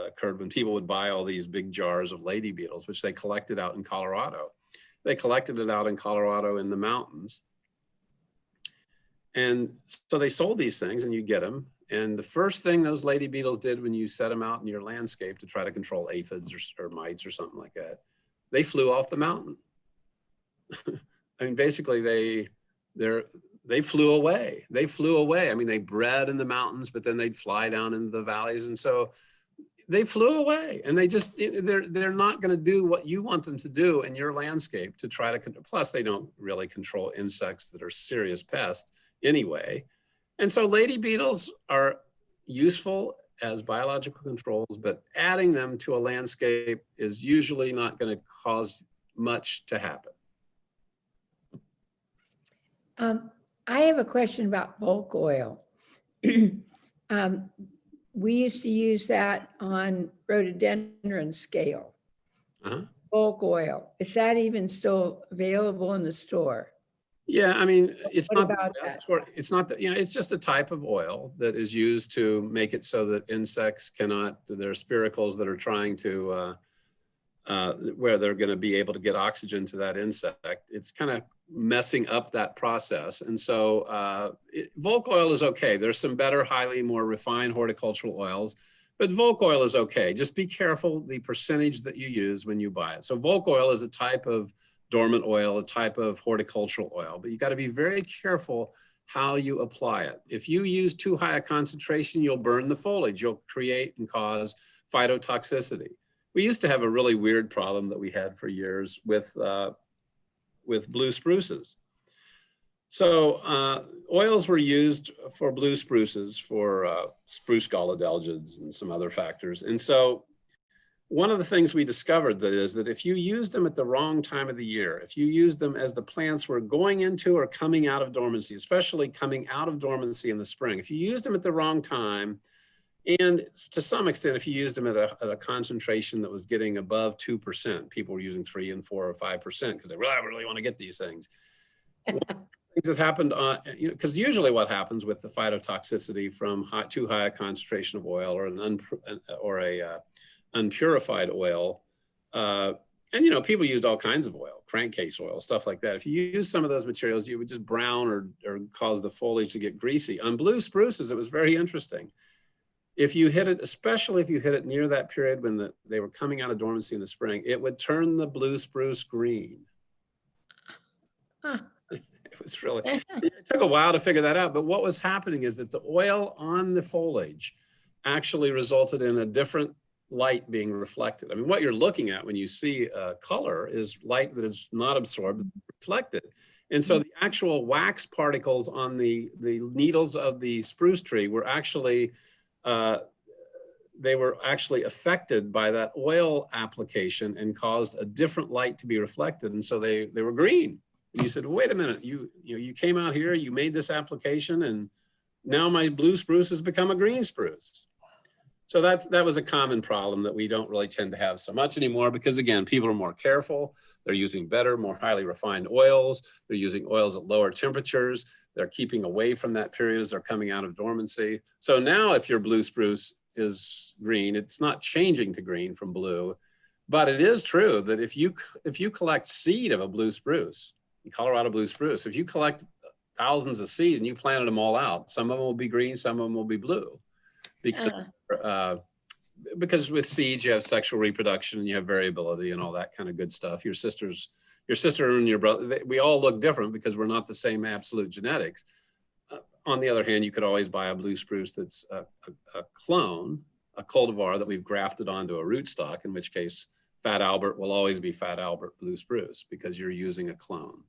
occurred when people would buy all these big jars of lady beetles, which they collected out in Colorado. They collected it out in Colorado in the mountains. And so they sold these things, and you get them. And the first thing those lady beetles did when you set them out in your landscape to try to control aphids or mites or something like that, they flew off the mountain. I mean, basically they flew away. They flew away. I mean, they bred in the mountains, but then they'd fly down into the valleys. And so they flew away, and they're not going to do what you want them to do in your landscape to try to, plus they don't really control insects that are serious pests anyway. And so lady beetles are useful as biological controls, but adding them to a landscape is usually not going to cause much to happen. I have a question about bulk oil. We used to use that on rhododendron scale. Bulk oil. Is that even still available in the store? Yeah, I mean, it's What not about the best, that? or it's not that, you know, it's just a type of oil that is used to make it so that insects cannot, there are spiracles that are trying to, where they're going to be able to get oxygen to that insect. It's kind of messing up that process. And so Volk oil is okay. There's some better, highly more refined horticultural oils, but Volk oil is okay. Just be careful the percentage that you use when you buy it. So Volk oil is a type of dormant oil, a type of horticultural oil, but you got to be very careful how you apply it. If you use too high a concentration, you'll burn the foliage. You'll create and cause phytotoxicity. We used to have a really weird problem that we had for years with blue spruces. So oils were used for blue spruces for spruce gallowdelgids and some other factors. And so one of the things we discovered that is that if you used them at the wrong time of the year, if you used them as the plants were going into or coming out of dormancy, especially coming out of dormancy in the spring, if you used them at the wrong time, and to some extent, if you used them at a concentration that was getting above 2%, people were using 3 and 4 or 5% because they really want to get these things. Things that happened, because usually what happens with the phytotoxicity from too high a concentration of oil or an unpurified oil, and you know, people used all kinds of oil, crankcase oil, stuff like that. If you use some of those materials, you would just brown or cause the foliage to get greasy. On blue spruces, it was very interesting. If you hit it, especially if you hit it near that period when they were coming out of dormancy in the spring, it would turn the blue spruce green. Huh. It was really, it took a while to figure that out, but what was happening is that the oil on the foliage actually resulted in a different light being reflected. I mean, what you're looking at when you see color is light that is not absorbed, reflected. And so the actual wax particles on the needles of the spruce tree were actually, affected by that oil application and caused a different light to be reflected. And so they were green. And you said, well, wait a minute, you came out here, you made this application, and now my blue spruce has become a green spruce. So that was a common problem that we don't really tend to have so much anymore, because again, people are more careful. They're using better, more highly refined oils. They're using oils at lower temperatures. They're keeping away from that period as they're coming out of dormancy. So now if your blue spruce is green, it's not changing to green from blue, but it is true that if you collect seed of a blue spruce, Colorado blue spruce, if you collect thousands of seed and you planted them all out, some of them will be green, some of them will be blue. Because with seeds, you have sexual reproduction and you have variability and all that kind of good stuff. Your sister and your brother, we all look different because we're not the same absolute genetics. On the other hand, you could always buy a blue spruce that's a clone, a cultivar that we've grafted onto a rootstock, in which case Fat Albert will always be Fat Albert blue spruce because you're using a clone,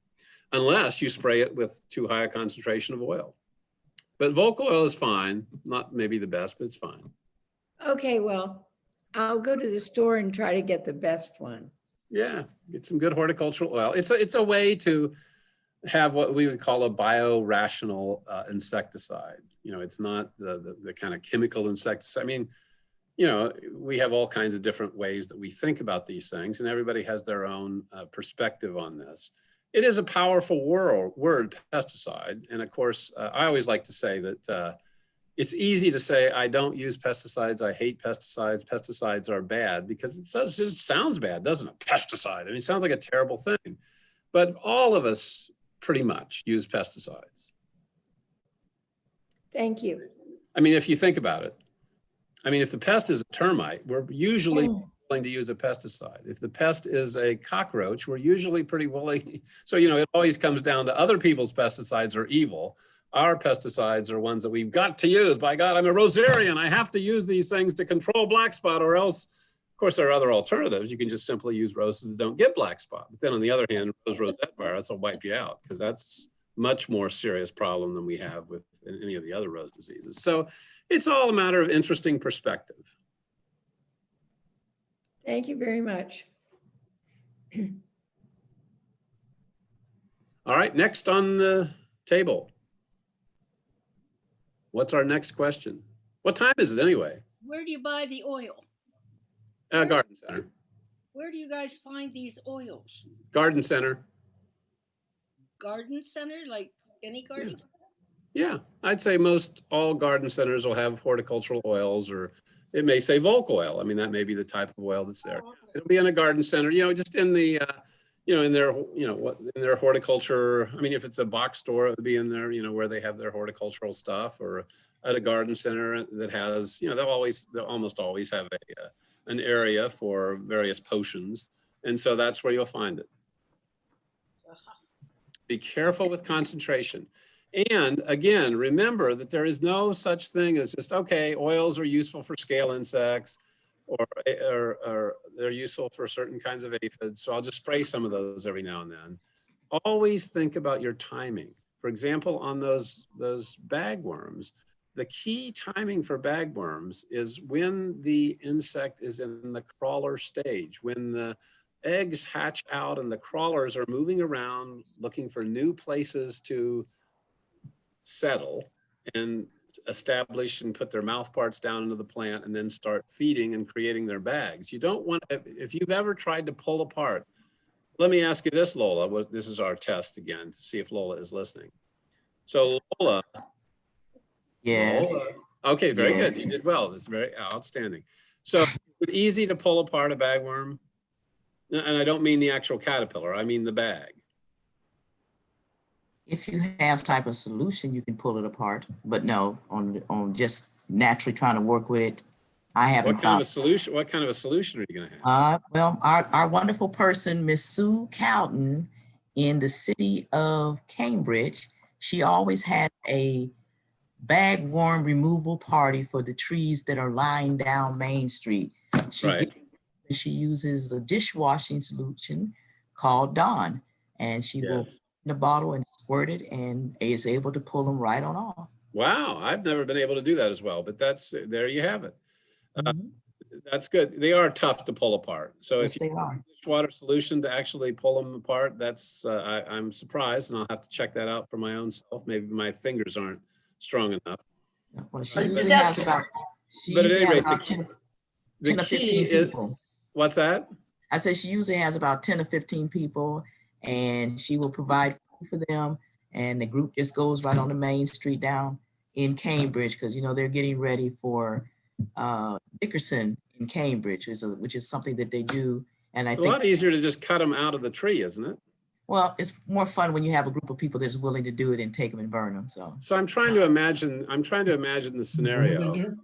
unless you spray it with too high a concentration of oil. But Volk oil is fine, not maybe the best, but it's fine. Okay, well, I'll go to the store and try to get the best one. Yeah, get some good horticultural oil. It's a way to have what we would call a biorational insecticide. You know, it's not the kind of chemical insecticide. I mean, you know, we have all kinds of different ways that we think about these things, and everybody has their own perspective on this. It is a powerful word, pesticide. And of course, I always like to say that it's easy to say, I don't use pesticides, I hate pesticides, pesticides are bad, because it sounds bad, doesn't it? Pesticide, I mean, it sounds like a terrible thing. But all of us pretty much use pesticides. Thank you. I mean, if you think about it, I mean, if the pest is a termite, we're usually willing to use a pesticide. If the pest is a cockroach, we're usually pretty willing. So, you know, it always comes down to other people's pesticides are evil. Our pesticides are ones that we've got to use. By God, I'm a rosarian. I have to use these things to control black spot, or else, of course, there are other alternatives. You can just simply use roses that don't get black spot. But then on the other hand, rosette virus will wipe you out, because that's much more serious problem than we have with any of the other rose diseases. So it's all a matter of interesting perspective. Thank you very much. All right, next on the table. What's our next question? What time is it anyway? Where do you buy the oil? Garden Center. Where do you guys find these oils? Garden Center. Garden center, like any garden center? Yeah, I'd say all garden centers will have horticultural oils, or it may say Volk oil. I mean, that may be the type of oil that's there. Oh, okay. It'll be in a garden center, you know, just in the, in their horticulture. I mean, if it's a box store, it would be in there, you know, where they have their horticultural stuff, or at a garden center that has, you know, they'll almost always have an area for various potions. And so that's where you'll find it. Be careful with concentration. And again, remember that there is no such thing as just, okay, oils are useful for scale insects, or they're useful for certain kinds of aphids, so I'll just spray some of those every now and then. Always think about your timing. For example, on those bagworms, the key timing for bagworms is when the insect is in the crawler stage, when the eggs hatch out and the crawlers are moving around looking for new places to settle and establish and put their mouth parts down into the plant and then start feeding and creating their bags. You don't want, if you've ever tried to pull apart, let me ask you this, Lola, this is our test again to see if Lola is listening. So Lola. Yes. Lola, okay, very good. You did well. That's very outstanding. So it's easy to pull apart a bagworm. And I don't mean the actual caterpillar, I mean the bag. If you have type of solution, you can pull it apart, but no, on just naturally trying to work with it, I haven't What kind of a solution? What kind of a solution are you going to have? Well, our wonderful person, Miss Sue Cowden, in the city of Cambridge, she always had a bagworm removal party for the trees that are lying down Main Street. Right. She uses the dishwashing solution called Dawn, and she will Yes. in a bottle and squirt it, and is able to pull them right on off. Wow, I've never been able to do that as well, but that's, there you have it. Mhm. That's good. They are tough to pull apart. So Yes, if you they are. have a dishwater solution to actually pull them apart, that's, I'm surprised, and I'll have to check that out for my own self. Maybe my fingers aren't strong enough. Well, she But usually that's- has about, she But at usually any has rate, about 10 the 10 or key 15 is, people. what's that? I said she usually has about 10 or 15 people, and she will provide food for them. And the group just goes right on the main street down in Cambridge, because you know they're getting ready for Dickerson in Cambridge, which is something that they do. And I It's a think, lot easier to just cut them out of the tree, isn't it? well, it's more fun when you have a group of people that's willing to do it and take them and burn them. So So I'm trying to imagine the scenario.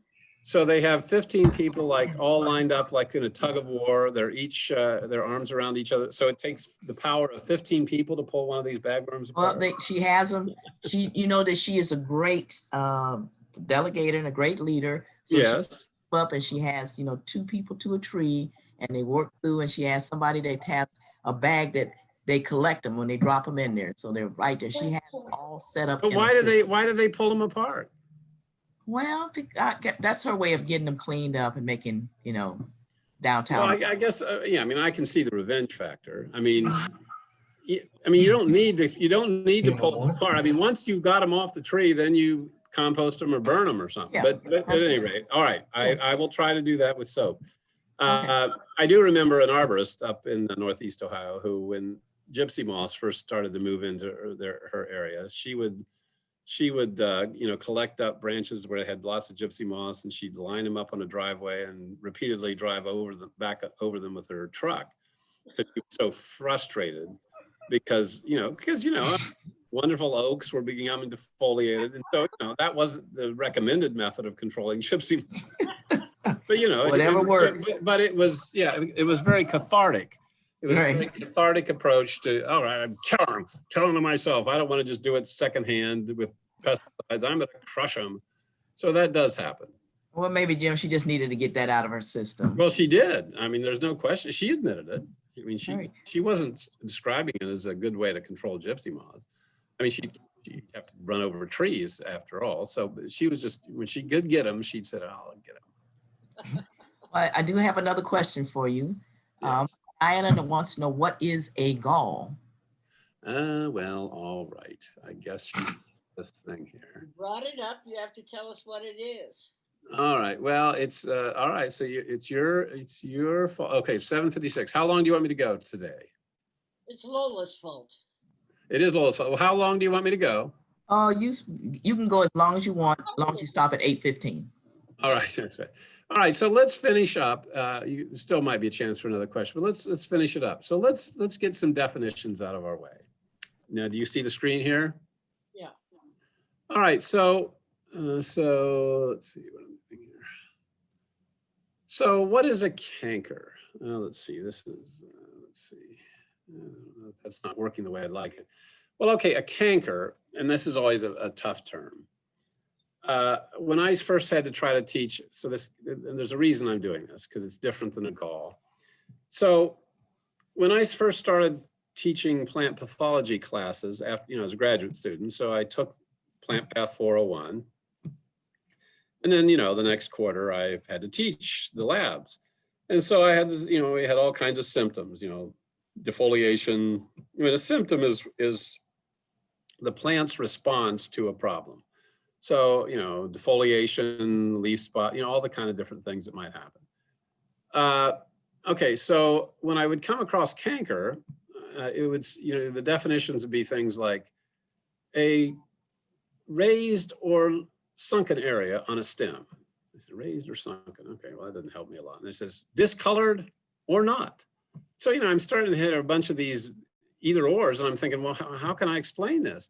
So they have 15 people like all lined up like in a tug of war. They're each, their arms around each other. So it takes the power of 15 people to pull one of these bagworms apart. well, she has them. You know that she is a great delegator and a great leader. So she Yes. up and she has, you know, 2 people to a tree, and they work through, and she has somebody that has a bag that they collect them when they drop them in there. So they're right there. She has it all set up. But in a why system. do they pull them apart? Well, that's her way of getting them cleaned up and making, you know, downtown. Well, I guess, yeah, I mean, I can see the revenge factor. I mean, you don't need to pull them apart. I mean, once you've got them off the tree, then you compost them or burn them or something. Yeah, But at that's any it. rate, all right, I will try to do that with soap. Okay. I do remember an arborist up in Northeast Ohio who, when gypsy moths first started to move into her area, she would you know, collect up branches where it had lots of gypsy moths, and she'd line them up on a driveway and repeatedly drive back over them with her truck, because she was so frustrated because wonderful oaks were becoming defoliated, and so that wasn't the recommended method of controlling gypsy. But Whatever works. But it was, yeah, it was very cathartic. It was a Right. very cathartic approach to, all right, I'm killing them myself. I don't want to just do it secondhand with pesticides. I'm going to crush them. So that does happen. Well, maybe Jim, she just needed to get that out of her system. Well, she did. I mean, there's no question. She admitted it. I mean, Right. she wasn't describing it as a good way to control gypsy moths. I mean, she'd have to run over trees after all. So she was just, when she could get them, she'd say, I'll get them. I do have another question for you. Yes. Diana wants to know, what is a gall? Well, all right. I guess this thing here. You brought it up. You have to tell us what it is. All right. Well, it's all right. So it's your fault. Okay, 7:56. How long do you want me to go today? It's Lola's fault. It is Lola's fault. Well, how long do you want me to go? Oh, you can go as long as you want, as long as you stop at 8:15. All right. That's right. All right. So let's finish up. You still might be a chance for another question, but let's finish it up. So let's get some definitions out of our way. Now, do you see the screen here? Yeah. All right. So let's see what I'm doing here. So what is a canker? Let's see. This is let's see. I don't know if that's not working the way I'd like it. Well, okay, a canker, and this is always a tough term. When I first had to try to teach, and there's a reason I'm doing this, because it's different than a gall. So when I first started teaching plant pathology classes after, as a graduate student, so I took Plant Path 401. And then, the next quarter I've had to teach the labs. And so I had, we had all kinds of symptoms, defoliation. I mean, a symptom is the plant's response to a problem. So, defoliation, leaf spot, all the kind of different things that might happen. Okay, so when I would come across canker, it would, the definitions would be things like a raised or sunken area on a stem. Is it raised or sunken? Okay, well, that doesn't help me a lot. And it says discolored or not. So, I'm starting to hit a bunch of these either ors, and I'm thinking, well, how can I explain this?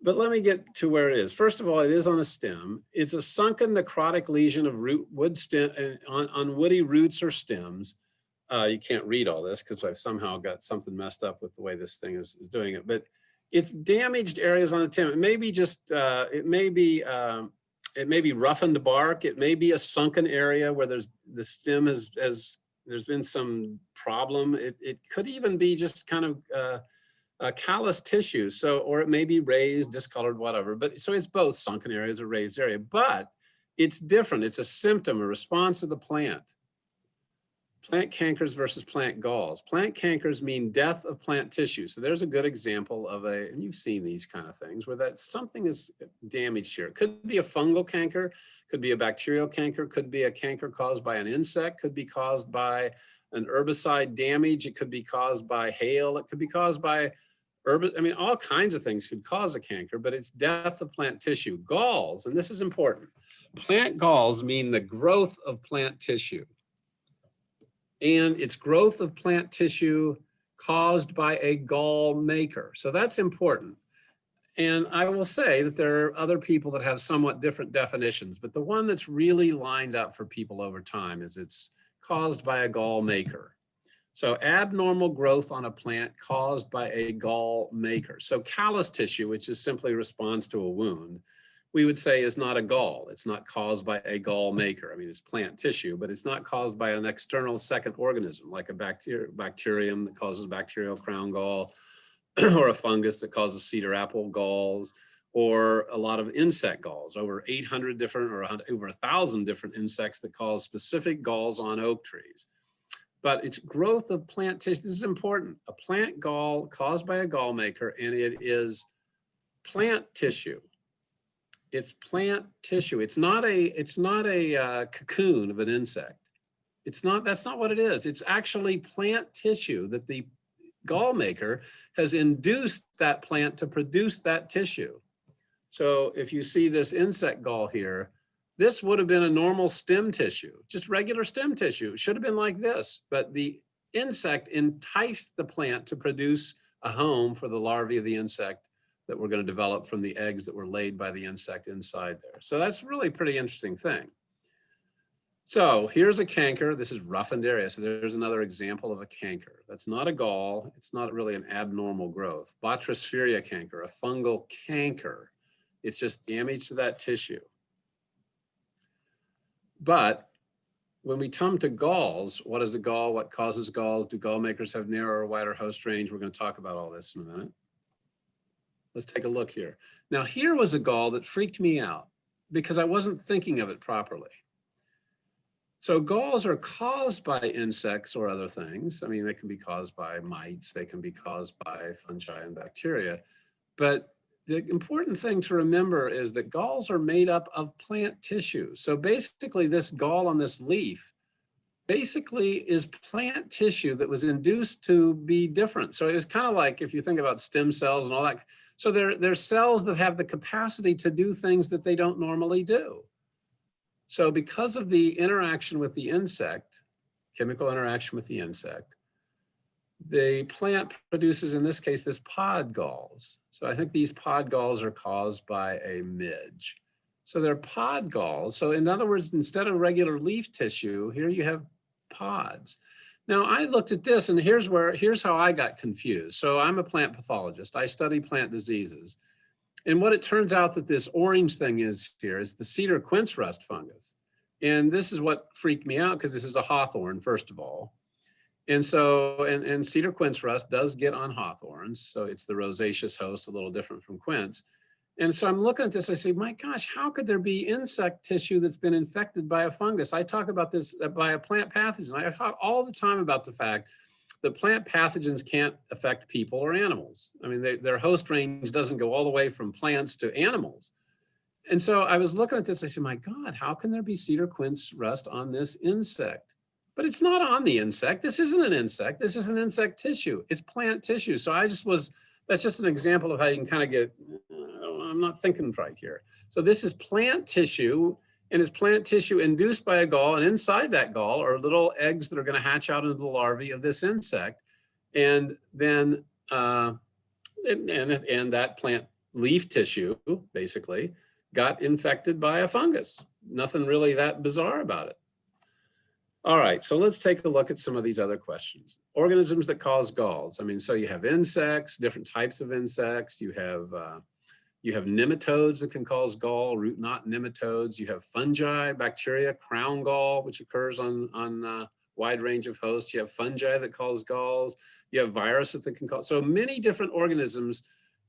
But let me get to where it is. First of all, it is on a stem. It's a sunken necrotic lesion of wood stem on woody roots or stems. You can't read all this because I've somehow got something messed up with the way this thing is doing it. But it's damaged areas on the stem. It may be just, it may be roughened bark. It may be a sunken area where the stem has there's been some problem. It could even be just kind of callous tissue. So, or it may be raised, discolored, whatever. But so it's both sunken areas or raised area, but it's different. It's a symptom, a response of the plant. Plant cankers versus plant galls. Plant cankers mean death of plant tissue. So there's a good example of and you've seen these kind of things where that something is damaged here. It could be a fungal canker, could be a bacterial canker, could be a canker caused by an insect, could be caused by an herbicide damage. It could be caused by hail. It could be caused by I mean, all kinds of things could cause a canker, but it's death of plant tissue. Galls, and this is important. Plant galls mean the growth of plant tissue. And it's growth of plant tissue caused by a gall maker. So that's important. And I will say that there are other people that have somewhat different definitions, but the one that's really lined up for people over time is it's caused by a gall maker. So abnormal growth on a plant caused by a gall maker. So callus tissue, which is simply response to a wound, we would say is not a gall. It's not caused by a gall maker. I mean, it's plant tissue, but it's not caused by an external second organism like a bacterium that causes bacterial crown gall, or a fungus that causes cedar apple galls, or a lot of insect galls, over 800 different or over 1,000 different insects that cause specific galls on oak trees. But it's growth of plant tissue. This is important. A plant gall caused by a gall maker, and it is plant tissue. It's plant tissue. It's not a cocoon of an insect. That's not what it is. It's actually plant tissue that the gall maker has induced that plant to produce that tissue. So if you see this insect gall here, this would have been a normal stem tissue, just regular stem tissue. It should have been like this, but the insect enticed the plant to produce a home for the larvae of the insect that we're going to develop from the eggs that were laid by the insect inside there. So that's really a pretty interesting thing. So here's a canker. This is roughened area. So there's another example of a canker. That's not a gall. It's not really an abnormal growth. Botrisphaeria canker, a fungal canker. It's just damage to that tissue. But when we come to galls, what is a gall? What causes galls? Do gall makers have narrower or wider host range? We're going to talk about all this in a minute. Let's take a look here. Now, here was a gall that freaked me out because I wasn't thinking of it properly. So galls are caused by insects or other things. I mean, they can be caused by mites. They can be caused by fungi and bacteria. But the important thing to remember is that galls are made up of plant tissue. So basically this gall on this leaf basically is plant tissue that was induced to be different. So it's kind of like if you think about stem cells and all that. So they're cells that have the capacity to do things that they don't normally do. So because of the interaction with the insect, chemical interaction with the insect, the plant produces, in this case, this pod galls. So I think these pod galls are caused by a midge. So they're pod galls. So in other words, instead of regular leaf tissue, here you have pods. Now I looked at this and here's how I got confused. So I'm a plant pathologist. I study plant diseases. And what it turns out that this orange thing is here is the cedar quince rust fungus. And this is what freaked me out because this is a hawthorn, first of all. And so, and cedar quince rust does get on hawthorns. So it's the rosaceous host, a little different from quince. And so I'm looking at this, I say, my gosh, how could there be insect tissue that's been infected by a fungus? I talk about this by a plant pathogen. I talk all the time about the fact that plant pathogens can't affect people or animals. I mean, their host range doesn't go all the way from plants to animals. And so I was looking at this, I said, my God, how can there be cedar quince rust on this insect? But it's not on the insect. This isn't an insect. This is an insect tissue. It's plant tissue. So that's just an example of how you can kind of get, I'm not thinking right here. So this is plant tissue, and it's plant tissue induced by a gall, and inside that gall are little eggs that are going to hatch out into the larvae of this insect. And then, and that plant leaf tissue basically got infected by a fungus. Nothing really that bizarre about it. All right, so let's take a look at some of these other questions. Organisms that cause galls. I mean, so you have insects, different types of insects. You You have nematodes that can cause gall, root knot nematodes. You have fungi, bacteria, crown gall, which occurs on a wide range of hosts. You have fungi that cause galls. You have viruses that can cause, so many different organisms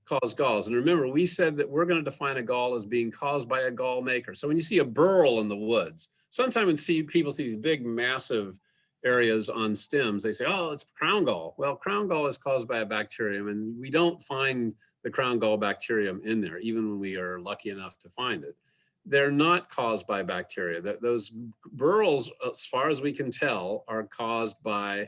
cause galls. And remember, we said that we're going to define a gall as being caused by a gall maker. So when you see a burl in the woods, sometimes when people see these big, massive areas on stems, they say, oh, it's crown gall. Well, crown gall is caused by a bacterium, and we don't find the crown gall bacterium in there, even when we are lucky enough to find it. They're not caused by bacteria. Those burls, as far as we can tell, are caused by,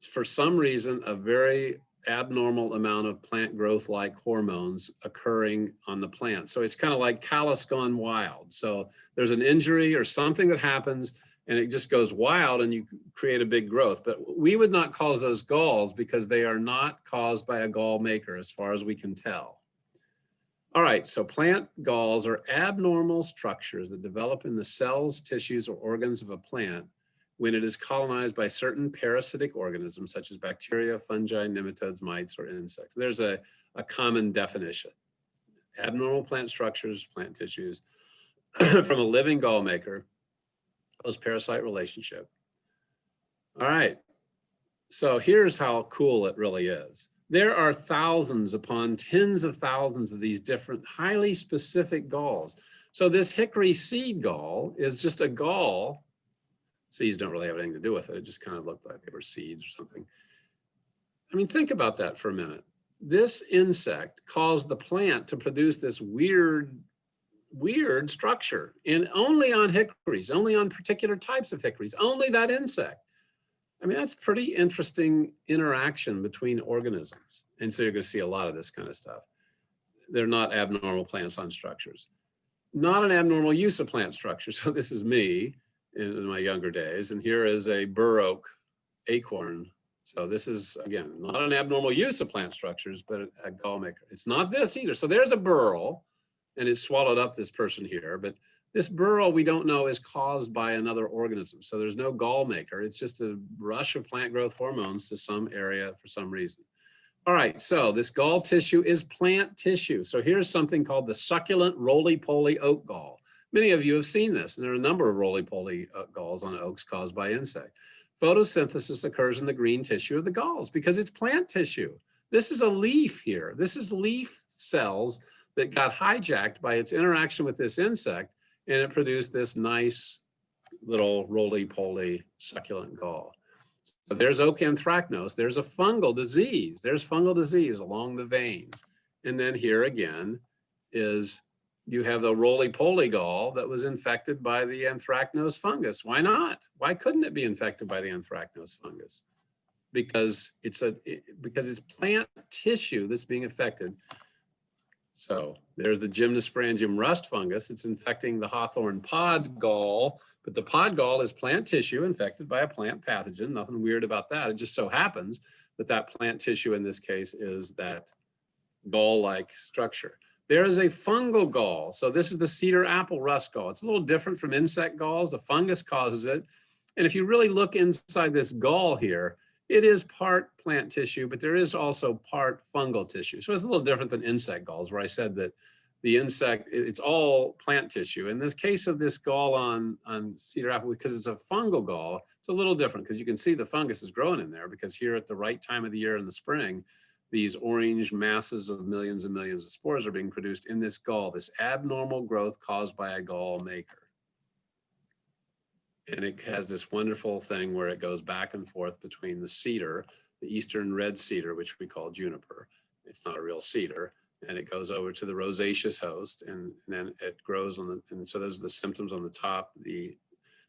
for some reason, a very abnormal amount of plant growth-like hormones occurring on the plant. So it's kind of like callus gone wild. So there's an injury or something that happens and it just goes wild and you create a big growth. But we would not cause those galls because they are not caused by a gall maker as far as we can tell. All right, so plant galls are abnormal structures that develop in the cells, tissues, or organs of a plant when it is colonized by certain parasitic organisms such as bacteria, fungi, nematodes, mites, or insects. There's a common definition. Abnormal plant structures, plant tissues from a living gall maker, host-parasite relationship. All right, so here's how cool it really is. There are thousands upon tens of thousands of these different highly specific galls. So this hickory seed gall is just a gall. Seeds don't really have anything to do with it. It just kind of looked like they were seeds or something. I mean, think about that for a minute. This insect caused the plant to produce this weird structure, and only on hickories, only on particular types of hickories, only that insect. I mean, that's pretty interesting interaction between organisms. And so you're going to see a lot of this kind of stuff. They're not abnormal plants on structures. Not an abnormal use of plant structures. So this is me in my younger days, and here is a bur oak acorn. So this is, again, not an abnormal use of plant structures, but a gall maker. It's not this either. So there's a burl, and it swallowed up this person here, but this burl we don't know is caused by another organism. So there's no gall maker. It's just a rush of plant growth hormones to some area for some reason. All right, so this gall tissue is plant tissue. So here's something called the succulent roly-poly oak gall. Many of you have seen this, and there are a number of roly-poly galls on oaks caused by insect. Photosynthesis occurs in the green tissue of the galls because it's plant tissue. This is a leaf here. This is leaf cells that got hijacked by its interaction with this insect, and it produced this nice little roly-poly succulent gall. So there's oak anthracnose. There's a fungal disease. There's fungal disease along the veins. And then here again is you have the roly-poly gall that was infected by the anthracnose fungus. Why not? Why couldn't it be infected by the anthracnose fungus? Because it's plant tissue that's being affected. So there's the gymnosporangium rust fungus. It's infecting the hawthorn pod gall, but the pod gall is plant tissue infected by a plant pathogen. Nothing weird about that. It just so happens that that plant tissue in this case is that gall-like structure. There is a fungal gall. So this is the cedar apple rust gall. It's a little different from insect galls. The fungus causes it. And if you really look inside this gall here, it is part plant tissue, but there is also part fungal tissue. So it's a little different than insect galls, where I said that the insect, it's all plant tissue. In this case of this gall on cedar apple, because it's a fungal gall, it's a little different because you can see the fungus is growing in there, because here at the right time of the year in the spring, these orange masses of millions and millions of spores are being produced in this gall, this abnormal growth caused by a gall maker. And it has this wonderful thing where it goes back and forth between the cedar, the eastern red cedar, which we call juniper. It's not a real cedar. And it goes over to the rosaceous host, and then it grows on the, and so those are the symptoms on the top. The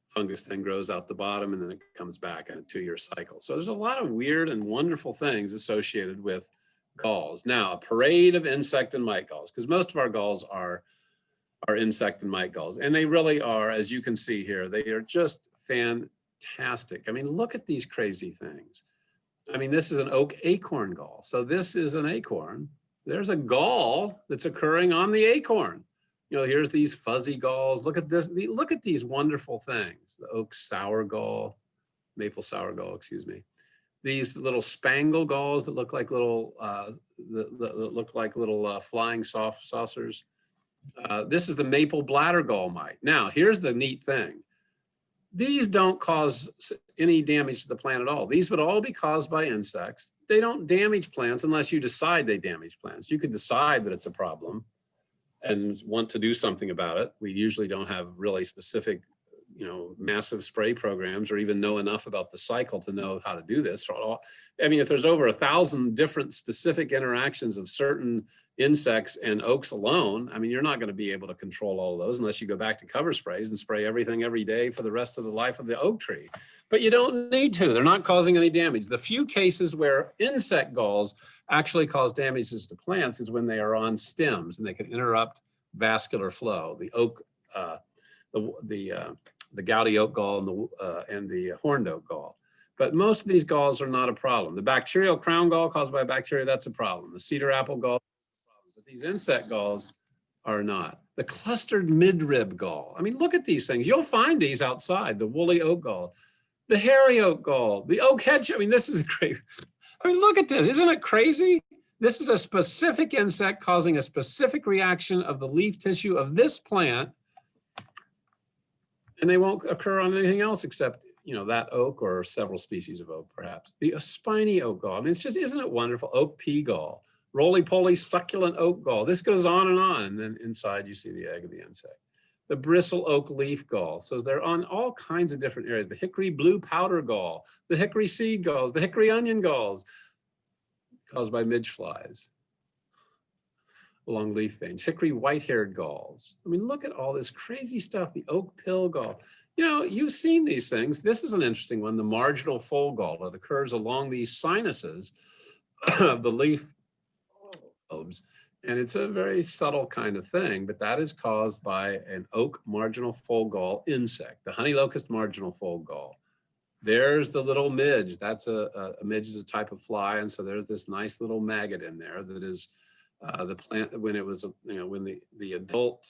fungus then grows out the bottom, and then it comes back in a 2-year cycle. So there's a lot of weird and wonderful things associated with galls. Now, a parade of insect and mite galls, because most of our galls are insect and mite galls. And they really are, as you can see here, they are just fantastic. I mean, look at these crazy things. I mean, this is an oak acorn gall. So this is an acorn. There's a gall that's occurring on the acorn. You know, here's these fuzzy galls. Look at this. Look at these wonderful things. The oak sour gall, maple sour gall, excuse me. These little spangle galls that look like little that look like little flying soft saucers. This is the maple bladder gall mite. Now, here's the neat thing. These don't cause any damage to the plant at all. These would all be caused by insects. They don't damage plants unless you decide they damage plants. You could decide that it's a problem and want to do something about it. We usually don't have really specific, massive spray programs or even know enough about the cycle to know how to do this. I mean, if there's over 1,000 different specific interactions of certain insects and oaks alone, I mean, you're not going to be able to control all of those unless you go back to cover sprays and spray everything every day for the rest of the life of the oak tree. But you don't need to. They're not causing any damage. The few cases where insect galls actually cause damages to plants is when they are on stems and they can interrupt vascular flow. The oak, the gouty oak gall and the horned oak gall. But most of these galls are not a problem. The bacterial crown gall caused by bacteria, that's a problem. The cedar apple gall, but these insect galls are not. The clustered midrib gall. I mean, look at these things. You'll find these outside, the woolly oak gall, the hairy oak gall, the oak hedgehog. I mean, this is great. I mean, look at this. Isn't it crazy? This is a specific insect causing a specific reaction of the leaf tissue of this plant, and they won't occur on anything else except, that oak or several species of oak, perhaps. The spiny oak gall. I mean, it's just, isn't it wonderful? Oak pea gall, roly-poly succulent oak gall. This goes on. And then inside you see the egg of the insect. The bristle oak leaf gall. So they're on all kinds of different areas. The hickory blue powder gall, the hickory seed galls, the hickory onion galls caused by midge flies along leaf veins, hickory white-haired galls. I mean, look at all this crazy stuff, the oak pill gall. You've seen these things. This is an interesting one, the marginal fold gall. It occurs along these sinuses of the leaf lobes. And it's a very subtle kind of thing, but that is caused by an oak marginal fold gall insect, the honey locust marginal fold gall. There's the little midge. That's a midge is a type of fly. And so there's this nice little maggot in there that is the plant when it was, when the adult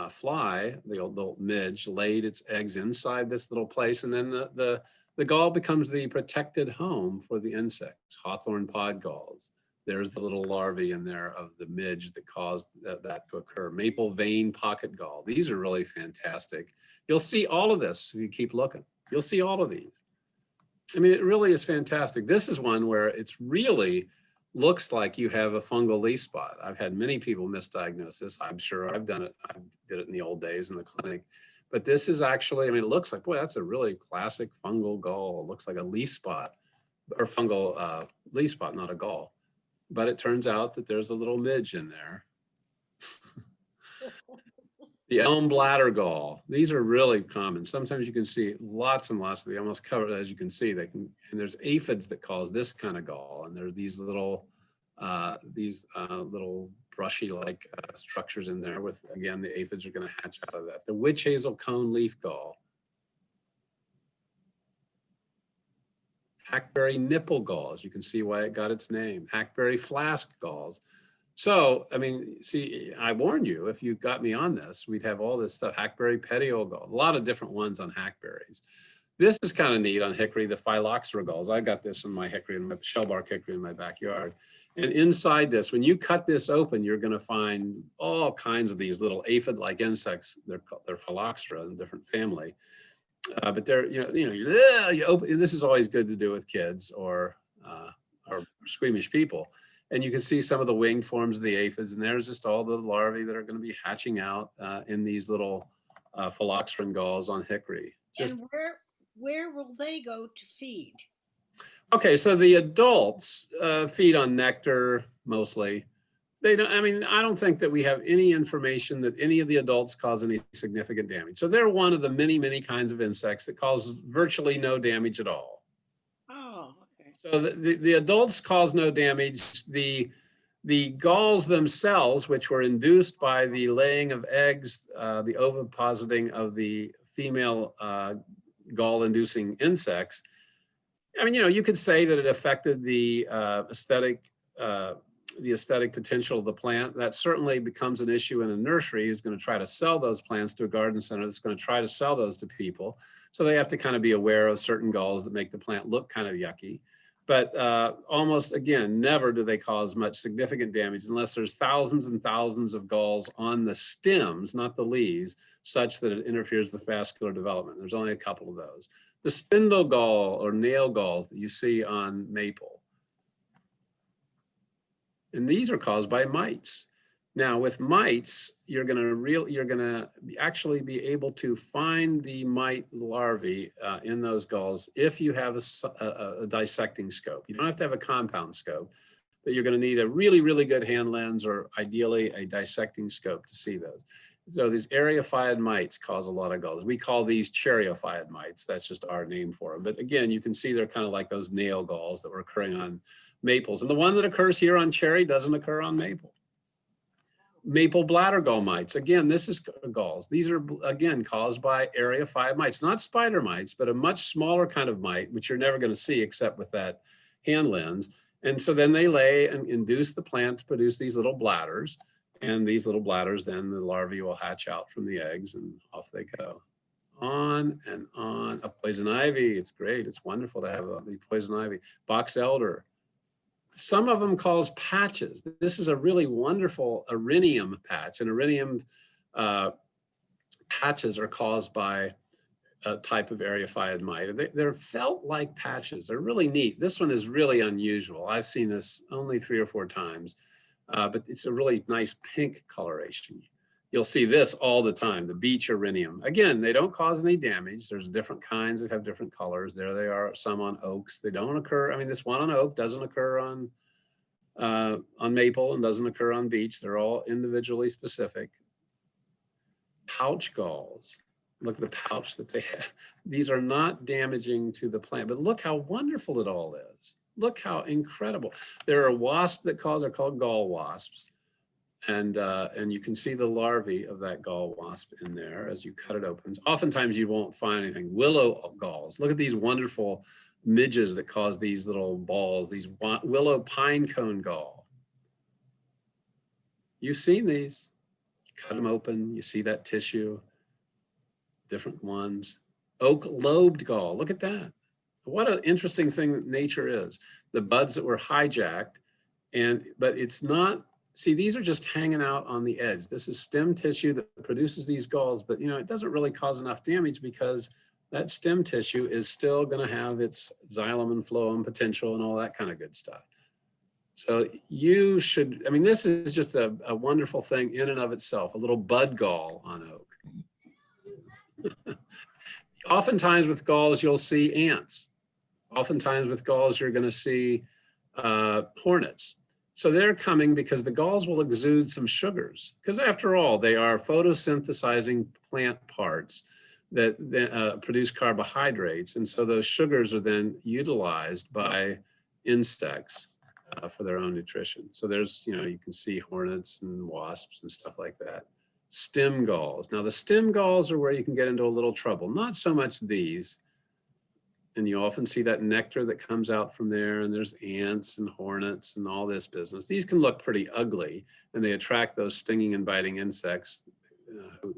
fly, the adult midge laid its eggs inside this little place. And then the gall becomes the protected home for the insects, hawthorn pod galls. There's the little larvae in there of the midge that caused that to occur. Maple vein pocket gall. These are really fantastic. You'll see all of this if you keep looking. You'll see all of these. I mean, it really is fantastic. This is one where it's really looks like you have a fungal leaf spot. I've had many people misdiagnose this. I'm sure I've done it. I did it in the old days in the clinic. But this is actually, I mean, it looks like, boy, that's a really classic fungal gall. It looks like a leaf spot or fungal leaf spot, not a gall. But it turns out that there's a little midge in there. The elm bladder gall. These are really common. Sometimes you can see lots and lots of the almost covered, as you can see, and there's aphids that cause this kind of gall. And there are these little brushy-like structures in there with, again, the aphids are going to hatch out of that. The witch hazel cone leaf gall. Hackberry nipple galls. You can see why it got its name. Hackberry flask galls. So, I mean, see, I warned you, if you got me on this, we'd have all this stuff. Hackberry petiole gall, a lot of different ones on hackberries. This is kind of neat on hickory, the phylloxera galls. I got this in my hickory, in my shellbark hickory in my backyard. And inside this, when you cut this open, you're going to find all kinds of these little aphid-like insects. They're phylloxera, a different family. But they're, you open, this is always good to do with kids or squeamish people. And you can see some of the winged forms of the aphids, and there's just all the larvae that are going to be hatching out in these little phylloxeran galls on hickory. And where will they go to feed? Okay, so the adults feed on nectar mostly. They don't. I mean, I don't think that we have any information that any of the adults cause any significant damage. So they're one of the many, many kinds of insects that cause virtually no damage at all. So the adults cause no damage. The galls themselves, which were induced by the laying of eggs, the ovipositing of the female gall-inducing insects. I mean, you could say that it affected the aesthetic potential of the plant. That certainly becomes an issue in a nursery who's going to try to sell those plants to a garden center that's going to try to sell those to people. So they have to kind of be aware of certain galls that make the plant look kind of yucky. But almost, again, never do they cause much significant damage unless there's thousands and thousands of galls on the stems, not the leaves, such that it interferes with vascular development. There's only a couple of those. The spindle gall or nail galls that you see on maple, and these are caused by mites. Now with mites, you're gonna actually be able to find the mite larvae in those galls if you have a dissecting scope. You don't have to have a compound scope, but you're gonna need a really, really good hand lens or ideally a dissecting scope to see those. So these eriophyid mites cause a lot of galls. We call these cherryophyid mites. That's just our name for them. But again, you can see they're kind of like those nail galls that were occurring on maples. And the one that occurs here on cherry doesn't occur on maple. Maple bladder gall mites. Again, this is galls. These are, again, caused by eriophyid mites, not spider mites, but a much smaller kind of mite, which you're never going to see except with that hand lens. And so then they lay and induce the plant to produce these little bladders. And these little bladders, then the larvae will hatch out from the eggs and off they go. On and on. A poison ivy, it's great. It's wonderful to have the poison ivy. Box elder. Some of them cause patches. This is a really wonderful erinium patch, and erinium patches are caused by a type of eriophyid mite. They're felt like patches. They're really neat. This one is really unusual. I've seen this only 3 or 4 times, but it's a really nice pink coloration. You'll see this all the time, the beech erinium. Again, they don't cause any damage. There's different kinds that have different colors. There they are, some on oaks. They don't occur. I mean, this one on oak doesn't occur on maple and doesn't occur on beech. They're all individually specific. Pouch galls. Look at the pouch that they have. These are not damaging to the plant, but look how wonderful it all is. Look how incredible. There are wasps that they're called gall wasps. And you can see the larvae of that gall wasp in there as you cut it open. Oftentimes you won't find anything. Willow galls. Look at these wonderful midges that cause these little balls, these willow pine cone gall. You've seen these. You cut them open, you see that tissue, different ones. Oak lobed gall, look at that. What an interesting thing that nature is. The buds that were hijacked, but it's not. See, these are just hanging out on the edge. This is stem tissue that produces these galls, but it doesn't really cause enough damage because that stem tissue is still going to have its xylem and phloem potential and all that kind of good stuff. So you should, this is just a wonderful thing in and of itself, a little bud gall on oak. Oftentimes with galls, you'll see ants. Oftentimes with galls, you're going to see hornets. So they're coming because the galls will exude some sugars, because after all, they are photosynthesizing plant parts that produce carbohydrates. And so those sugars are then utilized by insects for their own nutrition. So there's, you can see hornets and wasps and stuff like that. Stem galls. Now the stem galls are where you can get into a little trouble. Not so much these. And you often see that nectar that comes out from there, and there's ants and hornets and all this business. These can look pretty ugly, and they attract those stinging and biting insects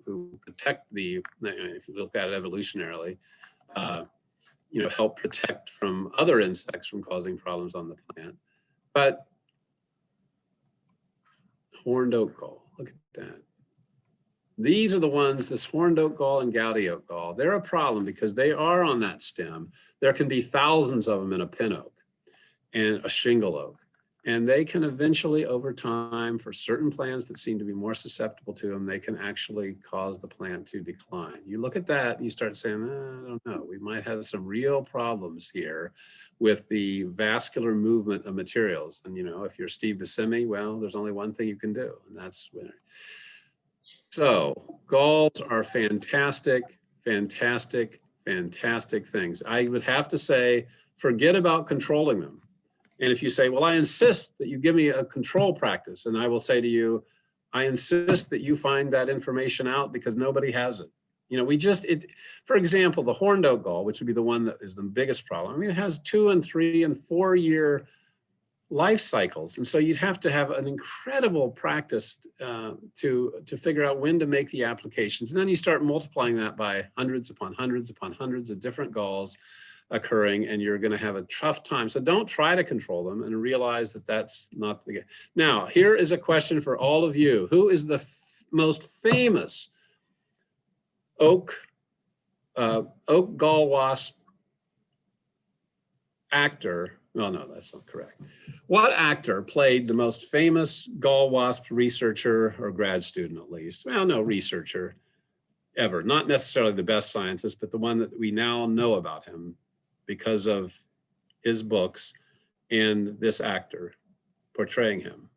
who protect if you look at it evolutionarily, help protect from other insects from causing problems on the plant. But horned oak gall, look at that. These are the ones, this horned oak gall and gouty oak gall, they're a problem because they are on that stem. There can be thousands of them in a pin oak and a shingle oak. And they can eventually, over time, for certain plants that seem to be more susceptible to them, they can actually cause the plant to decline. You look at that and you start saying, I don't know, we might have some real problems here with the vascular movement of materials. And if you're Steve Buscemi, well, there's only one thing you can do, and that's winter. So galls are fantastic, fantastic, fantastic things. I would have to say, forget about controlling them. And if you say, well, I insist that you give me a control practice, and I will say to you, I insist that you find that information out because nobody has it. For example, the horned oak gall, which would be the one that is the biggest problem. It has 2 and 3 and 4 year life cycles. And so you'd have to have an incredible practice to figure out when to make the applications. And then you start multiplying that by hundreds upon hundreds upon hundreds of different galls occurring, and you're going to have a tough time. So don't try to control them, and realize that that's not the case. Now, here is a question for all of you. Who is the most famous oak gall wasp actor? Well, no, that's not correct. What actor played the most famous gall wasp researcher, or grad student at least? Well, no, researcher ever. Not necessarily the best scientist, but the one that we now know about him because of his books and this actor portraying him.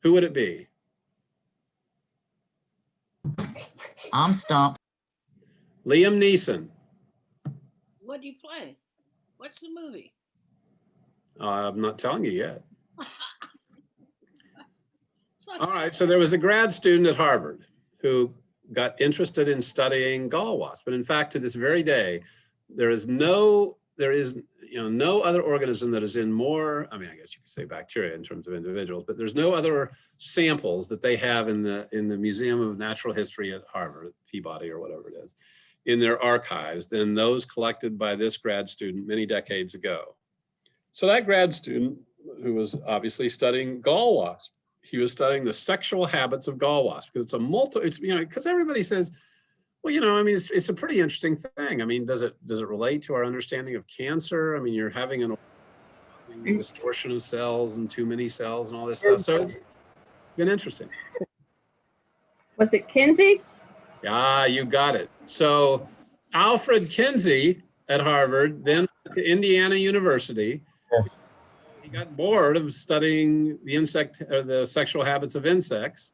Who would it be? I'm stumped. Liam Neeson. What do you play? What's the movie? I'm not telling you yet. It's not All right, so there was a grad student at Harvard who got interested in studying gall wasps. But in fact, to this very day, there is no other organism that is in more, I mean, I guess you could say bacteria in terms of individuals, but there's no other samples that they have in the Museum of Natural History at Harvard, Peabody or whatever it is, in their archives than those collected by this grad student many decades ago. So that grad student, who was obviously studying gall wasps, he was studying the sexual habits of gall wasps, because because everybody says, well, I mean, it's a pretty interesting thing. I mean, does it relate to our understanding of cancer? I mean, you're having an distortion of cells and too many cells and all this stuff. So it's been interesting. Was it Kinsey? Yeah, you got it. So Alfred Kinsey at Harvard, then to Indiana University. Yes. He got bored of studying the sexual habits of insects.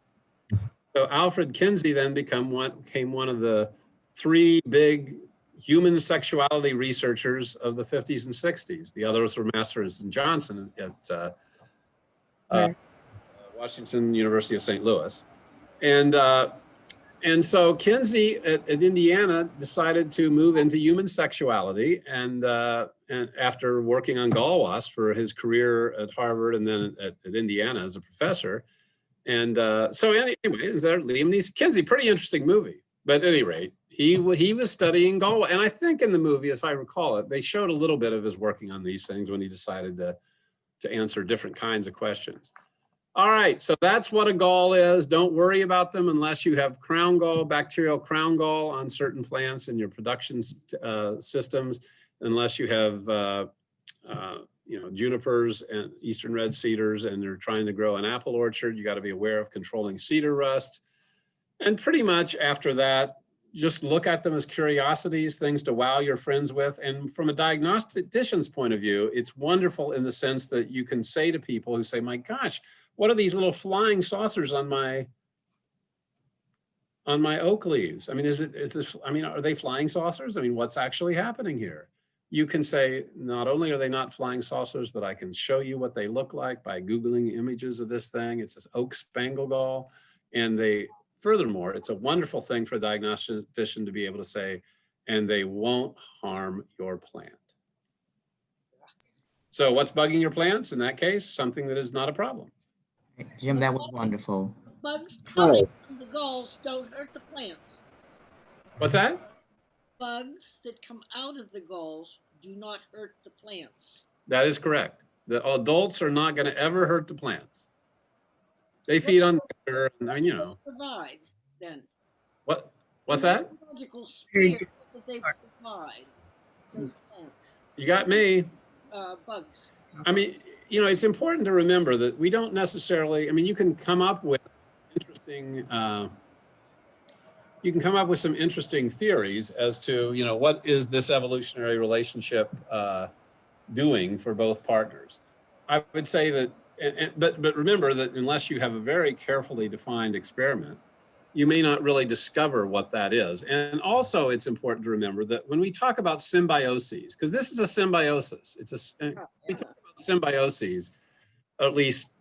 So Alfred Kinsey then became one of the three big human sexuality researchers of the 50s and 60s. The others were Masters and Johnson at Washington University of St. Louis. And so Kinsey at Indiana decided to move into human sexuality, and after working on gall wasps for his career at Harvard and then at Indiana as a professor. And so anyway, is there Liam Neeson? Kinsey, pretty interesting movie. But at any rate, he was studying gall, and I think in the movie, as I recall it, they showed a little bit of his working on these things when he decided to answer different kinds of questions. All right, so that's what a gall is. Don't worry about them unless you have crown gall, bacterial crown gall on certain plants in your production systems, unless you have junipers and eastern red cedars and they're trying to grow an apple orchard. You got to be aware of controlling cedar rust. And pretty much after that, just look at them as curiosities, things to wow your friends with. And from a diagnostician's point of view, it's wonderful in the sense that you can say to people who say, my gosh, what are these little flying saucers on my oak leaves? I mean, are they flying saucers? I mean, what's actually happening here? You can say, not only are they not flying saucers, but I can show you what they look like by Googling images of this thing. It's this oak spangle gall. And furthermore, it's a wonderful thing for a diagnostician to be able to say, and they won't harm your plant. So what's bugging your plants? In that case, something that is not a problem. Jim, that was wonderful. Bugs coming from the galls don't hurt the plants. What's that? Bugs that come out of the galls do not hurt the plants. That is correct. The adults are not going to ever hurt the plants. They feed on nectar, and They provide then. What's that? Biological sphere that they provide those plants. You got me. Bugs. I mean, it's important to remember that we don't necessarily, I mean, you can come up with some interesting theories as to, what is this evolutionary relationship doing for both partners. I would say that, but remember that unless you have a very carefully defined experiment, you may not really discover what that is. And also it's important to remember that when we talk about symbioses, because this is a symbiosis, we talk about symbioses, at least,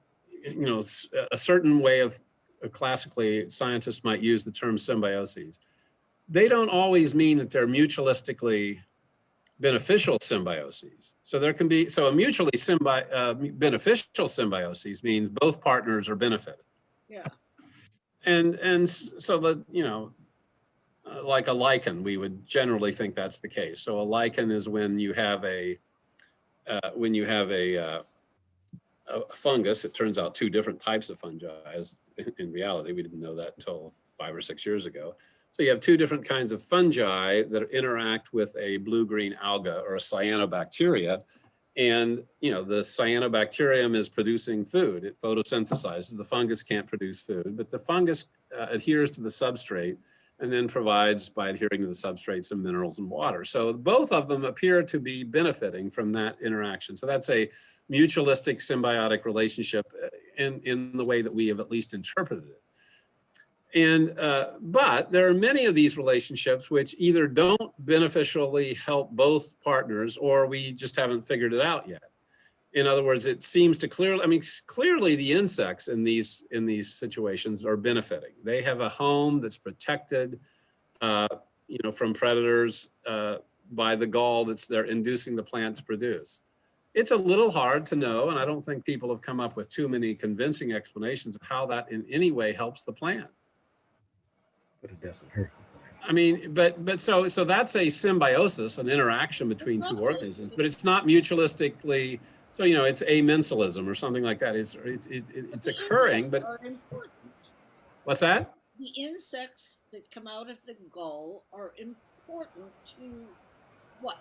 a certain way of classically scientists might use the term symbioses. They don't always mean that they're mutualistically beneficial symbioses. So there can be, a mutually beneficial symbiosis means both partners are benefited. Yeah. And so that, like a lichen, we would generally think that's the case. So a lichen is when you have a fungus. It turns out two different types of fungi. As in reality, we didn't know that until 5 or 6 years ago. So you have two different kinds of fungi that interact with a blue-green alga or a cyanobacteria. And, the cyanobacterium is producing food. It photosynthesizes. The fungus can't produce food, but the fungus adheres to the substrate and then provides, by adhering to the substrate, some minerals and water. So both of them appear to be benefiting from that interaction. So that's a mutualistic symbiotic relationship in the way that we have at least interpreted it. And but there are many of these relationships which either don't beneficially help both partners, or we just haven't figured it out yet. In other words, it seems to clearly the insects in these situations are benefiting. They have a home that's protected, from predators by the gall that's there inducing the plant to produce. It's a little hard to know, and I don't think people have come up with too many convincing explanations of how that in any way helps the plant. But it doesn't hurt. But so that's a symbiosis, an interaction between two organisms, but it's not mutualistically. So it's amensalism or something like that. It's occurring, but what's that? The insects that come out of the gall are important to what?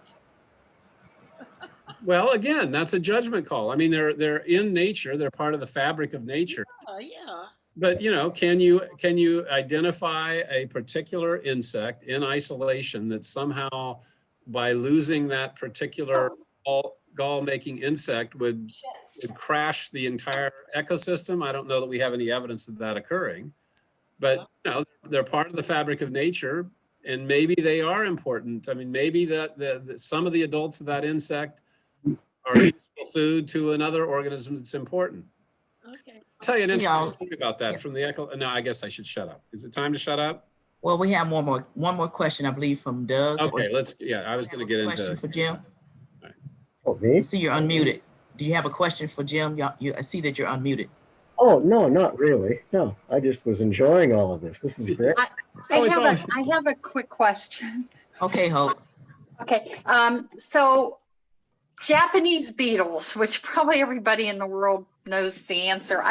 Well, again, that's a judgment call. They're in nature. They're part of the fabric of nature. Yeah. But can you identify a particular insect in isolation that somehow, by losing that particular gall-making insect, would crash the entire ecosystem? I don't know that we have any evidence of that occurring. But they're part of the fabric of nature, and maybe they are important. Maybe that some of the adults of that insect are useful food to another organism that's important. Okay. I'll tell you an interesting story about that from the echo. No, I guess I should shut up. Is it time to shut up? Well, we have one more question, I believe, from Doug. Okay, I was going to get into question for Jim. Right. Oh, me? I see you're unmuted. Do you have a question for Jim? I see that you're unmuted. Oh, no, not really. No, I just was enjoying all of this. This is great. I have a quick question. Okay, Hope. Okay, so Japanese beetles, which probably everybody in the world knows the answer.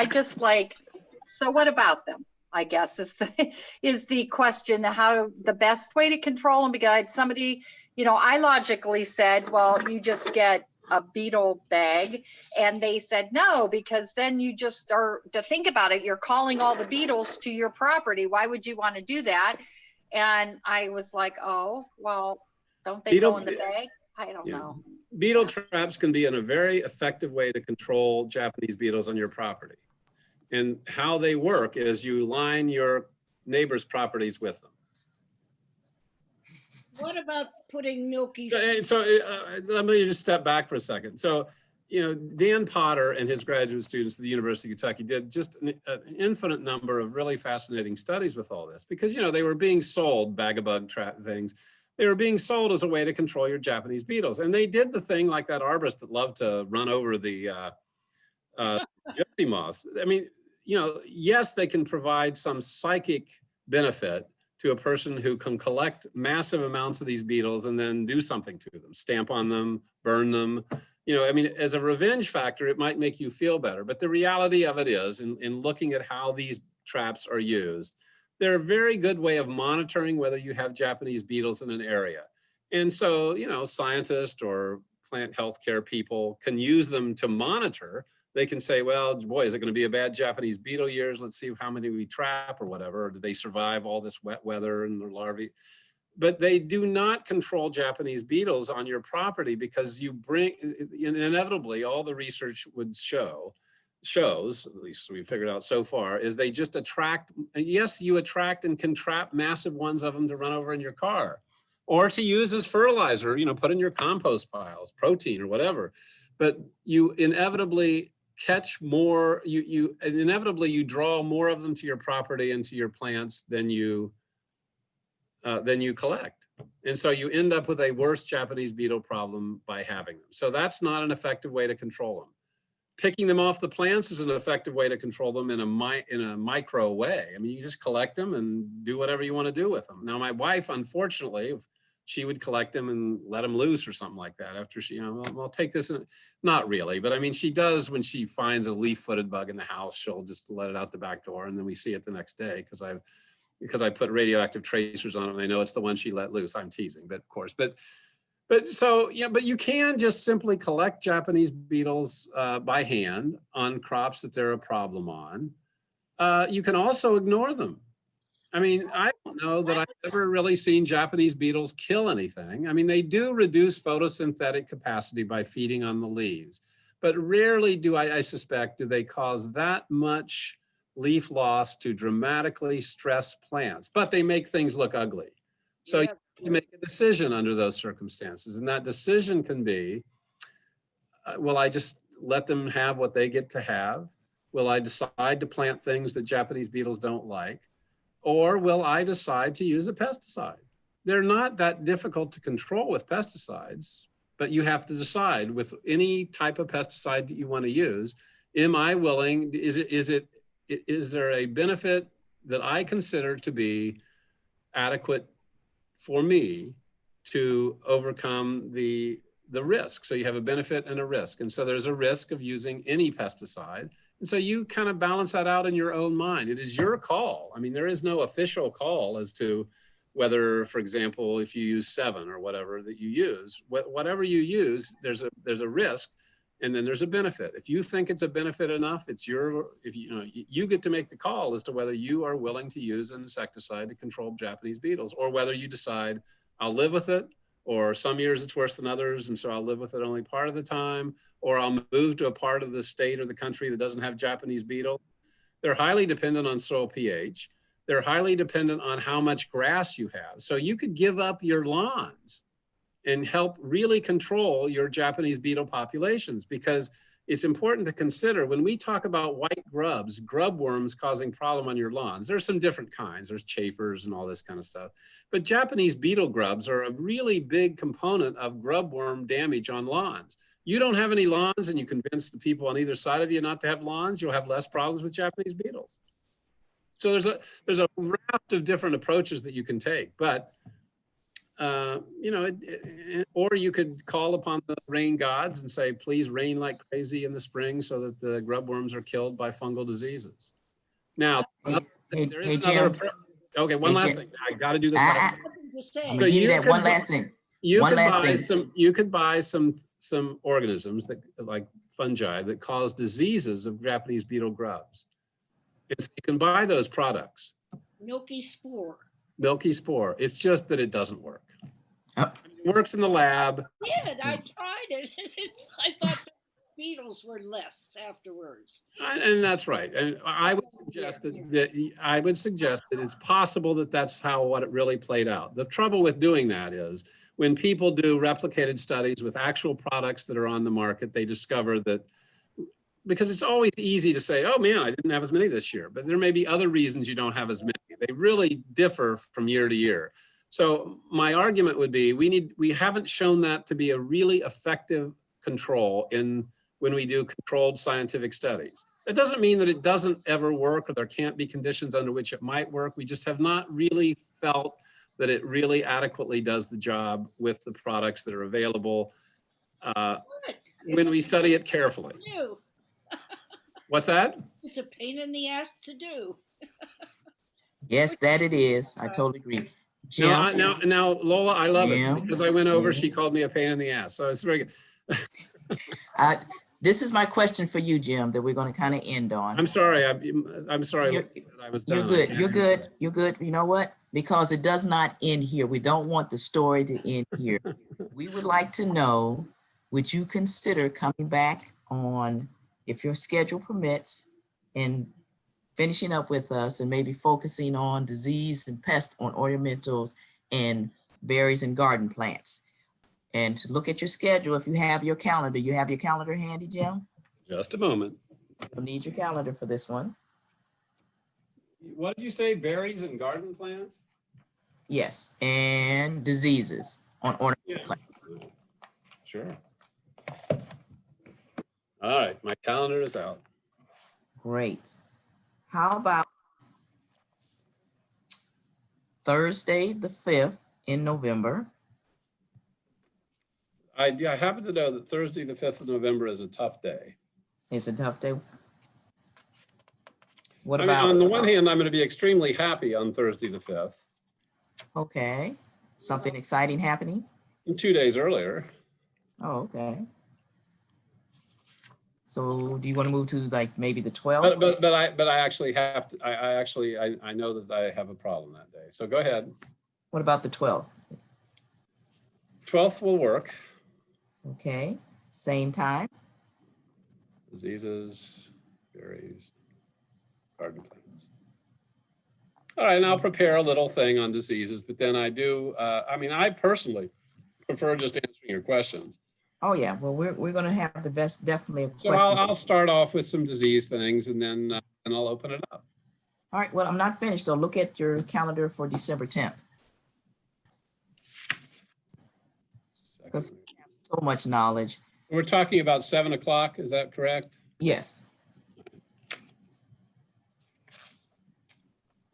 So what about them? I guess is the question. How the best way to control them? Because somebody, I logically said, well, you just get a beetle bag, and they said no, because then you just start to think about it. You're calling all the beetles to your property. Why would you want to do that? And I was like, oh, well, don't they go in the bag? I don't know. Beetle traps can be a very effective way to control Japanese beetles on your property. And how they work is you line your neighbor's properties with them. What about putting milky? So let me just step back for a second. So, Dan Potter and his graduate students at the University of Kentucky did just an infinite number of really fascinating studies with all this, because, they were being sold bag-of-bug trap things. They were being sold as a way to control your Japanese beetles. And they did the thing like that arborist that loved to run over the gypsy moths. Yes, they can provide some psychic benefit to a person who can collect massive amounts of these beetles and then do something to them, stamp on them, burn them. As a revenge factor, it might make you feel better. But the reality of it is, in looking at how these traps are used, they're a very good way of monitoring whether you have Japanese beetles in an area. And so, scientists or plant healthcare people can use them to monitor. They can say, well, boy, is it going to be a bad Japanese beetle years? Let's see how many we trap or whatever. Or do they survive all this wet weather and their larvae? But they do not control Japanese beetles on your property, because inevitably, all the research would shows, at least we figured out so far, is they just attract. Yes, you attract and can trap massive ones of them to run over in your car, or to use as fertilizer, put in your compost piles, protein or whatever. But you inevitably catch more, inevitably you draw more of them to your property and to your plants than you collect. And so you end up with a worse Japanese beetle problem by having them. So that's not an effective way to control them. picking them off the plants is an effective way to control them in a micro way. I mean, you just collect them and do whatever you want to do with them. Now, my wife, unfortunately, she would collect them and let them loose or something like that after she, well, take this. Not really, but I mean, she does when she finds a leaf-footed bug in the house, she'll just let it out the back door and then we see it the next day because I put radioactive tracers on it and I know it's the one she let loose. I'm teasing, but of course, but so, yeah, but you can just simply collect Japanese beetles by hand on crops that they're a problem on. You can also ignore them. I mean, I don't know that I've ever really seen Japanese beetles kill anything. I mean, they do reduce photosynthetic capacity by feeding on the leaves, but rarely do I suspect, do they cause that much leaf loss to dramatically stress plants, but they make things look ugly. So you have to make a decision under those circumstances. And that decision can be, will I just let them have what they get to have? Will I decide to plant things that Japanese beetles don't like? Or will I decide to use a pesticide? They're not that difficult to control with pesticides, but you have to decide with any type of pesticide that you want to use, am I willing, is there a benefit that I consider to be adequate for me to overcome the risk? So you have a benefit and a risk. And so there's a risk of using any pesticide. And so you kind of balance that out in your own mind. It is your call. I mean, there is no official call as to whether, for example, if you use 7 or whatever that you use, whatever you use, there's a risk and then there's a benefit. If you think it's a benefit enough, you get to make the call as to whether you are willing to use an insecticide to control Japanese beetles, or whether you decide I'll live with it, or some years it's worse than others, and so I'll live with it only part of the time, or I'll move to a part of the state or the country that doesn't have Japanese beetle. They're highly dependent on soil pH. They're highly dependent on how much grass you have. So you could give up your lawns and help really control your Japanese beetle populations, because it's important to consider when we talk about white grubs, grub worms causing problem on your lawns. There's some different kinds. There's chafers and all this kind of stuff. But Japanese beetle grubs are a really big component of grub worm damage on lawns. You don't have any lawns and you convince the people on either side of you not to have lawns, you'll have less problems with Japanese beetles. So there's a raft of different approaches that you can take, but or you could call upon the rain gods and say, please rain like crazy in the spring so that the grub worms are killed by fungal diseases. Now, Hey, Jim. Okay, one last thing. I got to do this last thing. I'm gonna give you that one last thing. You could buy some organisms that, like fungi, that cause diseases of Japanese beetle grubs. And so you can buy those products. Milky spore. Milky spore. It's just that it doesn't work. Oh. It works in the lab. Yeah, I tried it. I thought the beetles were less afterwards. And that's right. And I would suggest that it's possible that that's what it really played out. The trouble with doing that is when people do replicated studies with actual products that are on the market, they discover that, because it's always easy to say, oh man, I didn't have as many this year, but there may be other reasons you don't have as many. They really differ from year to year. So my argument would be we haven't shown that to be a really effective control when we do controlled scientific studies. That doesn't mean that it doesn't ever work or there can't be conditions under which it might work. We just have not really felt that it really adequately does the job with the products that are available when we study it carefully. What's that? It's a pain in the ass to do. Yes, that it is. I totally agree. Jim. Now, Lola, I love it because I went over, Jim. she called me a pain in the ass. So it's very good. This is my question for you, Jim, that we're going to kind of end on. I'm sorry. I'm sorry. I was done. You're good. You're good. You're good. You know what? Because it does not end here. We don't want the story to end here. We would like to know, would you consider coming back on, if your schedule permits, and finishing up with us and maybe focusing on disease and pest on ornamentals and berries and garden plants? And to look at your schedule, if you have your calendar, you have your calendar handy, Jim? Just a moment. You'll need your calendar for this one. What did you say? Berries and garden plants? Yes, and diseases on ornamental plants. Sure. All right, my calendar is out. Great. How about Thursday, the 5th in November? I happen to know that Thursday, the 5th of November is a tough day. It's a tough day. What I mean, about, on the one hand, I'm going to be extremely happy on Thursday, the 5th. okay, something exciting happening? 2 days earlier. Oh, okay. So do you want to move to like maybe the 12th? But I actually have to, I know that I have a problem that day. So go ahead. What about the 12th? 12th will work. Okay, same time? Diseases, berries, garden plants. All right, and I'll prepare a little thing on diseases, but then I do, I mean, I personally prefer just answering your questions. Oh yeah, well, we're gonna have the best, definitely a So questions. I'll start off with some disease things and then and I'll open it up. All right, well, I'm not finished, so look at your calendar for December 10th. Because so much knowledge. We're talking about 7 o'clock, is that correct? Yes.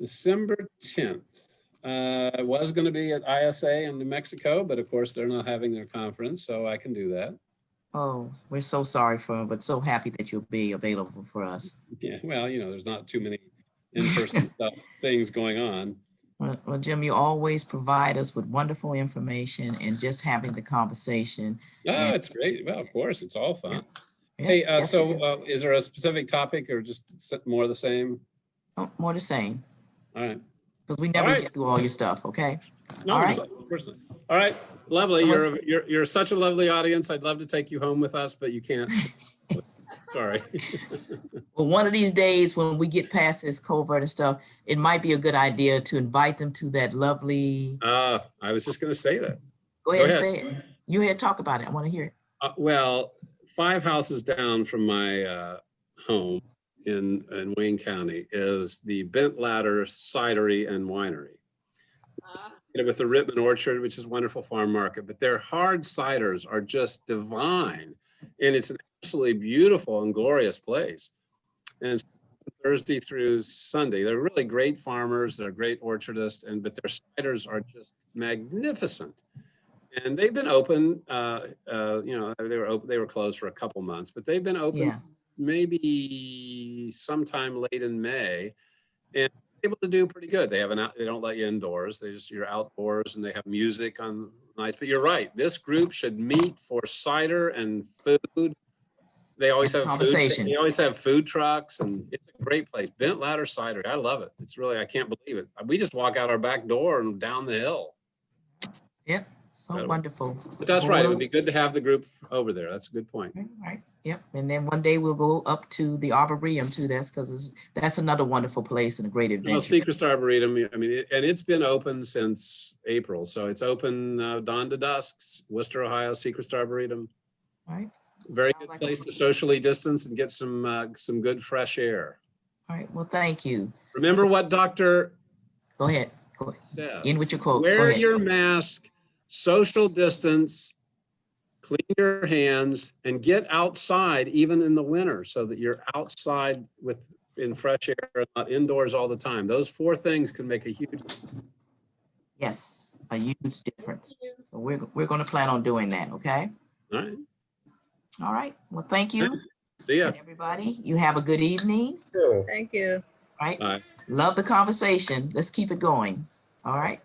December 10th. I was going to be at ISA in New Mexico, but of course they're not having their conference, so I can do that. Oh, we're so sorry for him, but so happy that you'll be available for us. Yeah, well, you know, there's not too many in-person things going on. Well, Jim, you always provide us with wonderful information and just having the conversation. Oh, it's great. Well, of course, it's all fun. Yeah, Hey, yes, it is. so is there a specific topic or just more of the same? Oh, more the same, All right. because we never All right. get through all your stuff, okay? No, All right. of course not. All right, lovely. Well- You're such a lovely audience. I'd love to take you home with us, but you can't. Sorry. Well, one of these days when we get past this covert and stuff, it might be a good idea to invite them to that lovely, I was just going to say that. go ahead and ahead. say it. You ahead, talk about it. I want to hear it. Well, 5 houses down from my home in Wayne County is the Bent Ladder Cidery and Winery. With the Rittman Orchard, which is a wonderful farm market, but their hard ciders are just divine. And it's an absolutely beautiful and glorious place. And it's Thursday through Sunday, they're really great farmers. They're great orchardists, but their ciders are just magnificent. And they've been open, you know, they were closed for a couple months, but they've been open Yeah. maybe sometime late in May, and able to do pretty good. They don't let you indoors. You're outdoors, and they have music on nights. But you're right. This group should meet for cider and food. They always have conversation. Food, they always have food trucks, and it's a great place. Bent Ladder Cidery. I love it. It's really, I can't believe it. We just walk out our back door and down the hill. Yep, so wonderful. But that's right. It would be good to have the group over there. That's a good point. Right. Yep. And then one day we'll go up to the Arboretum too. That's another wonderful place and a great Well, adventure. Sechrist Arboretum, I mean, and it's been open since April. So it's open dawn to dusk, Worcester, Ohio, Sechrist Arboretum. Right. Very Sounds good like place to socially distance and get some good fresh air. All right. Well, thank you. Remember what Dr. Go ahead. Go ahead. says. In with your quote. Go Wear ahead. your mask, social distance, clean your hands, and get outside even in the winter so that you're outside in fresh air, not indoors all the time. Those 4 things can make a huge. Yes, a huge difference. So we're going to plan on doing that. Okay. All right. All right. Well, thank you. See ya. And everybody, you have a good evening. So, Thank you. All right. Bye. Love the conversation. Let's keep it going. All right.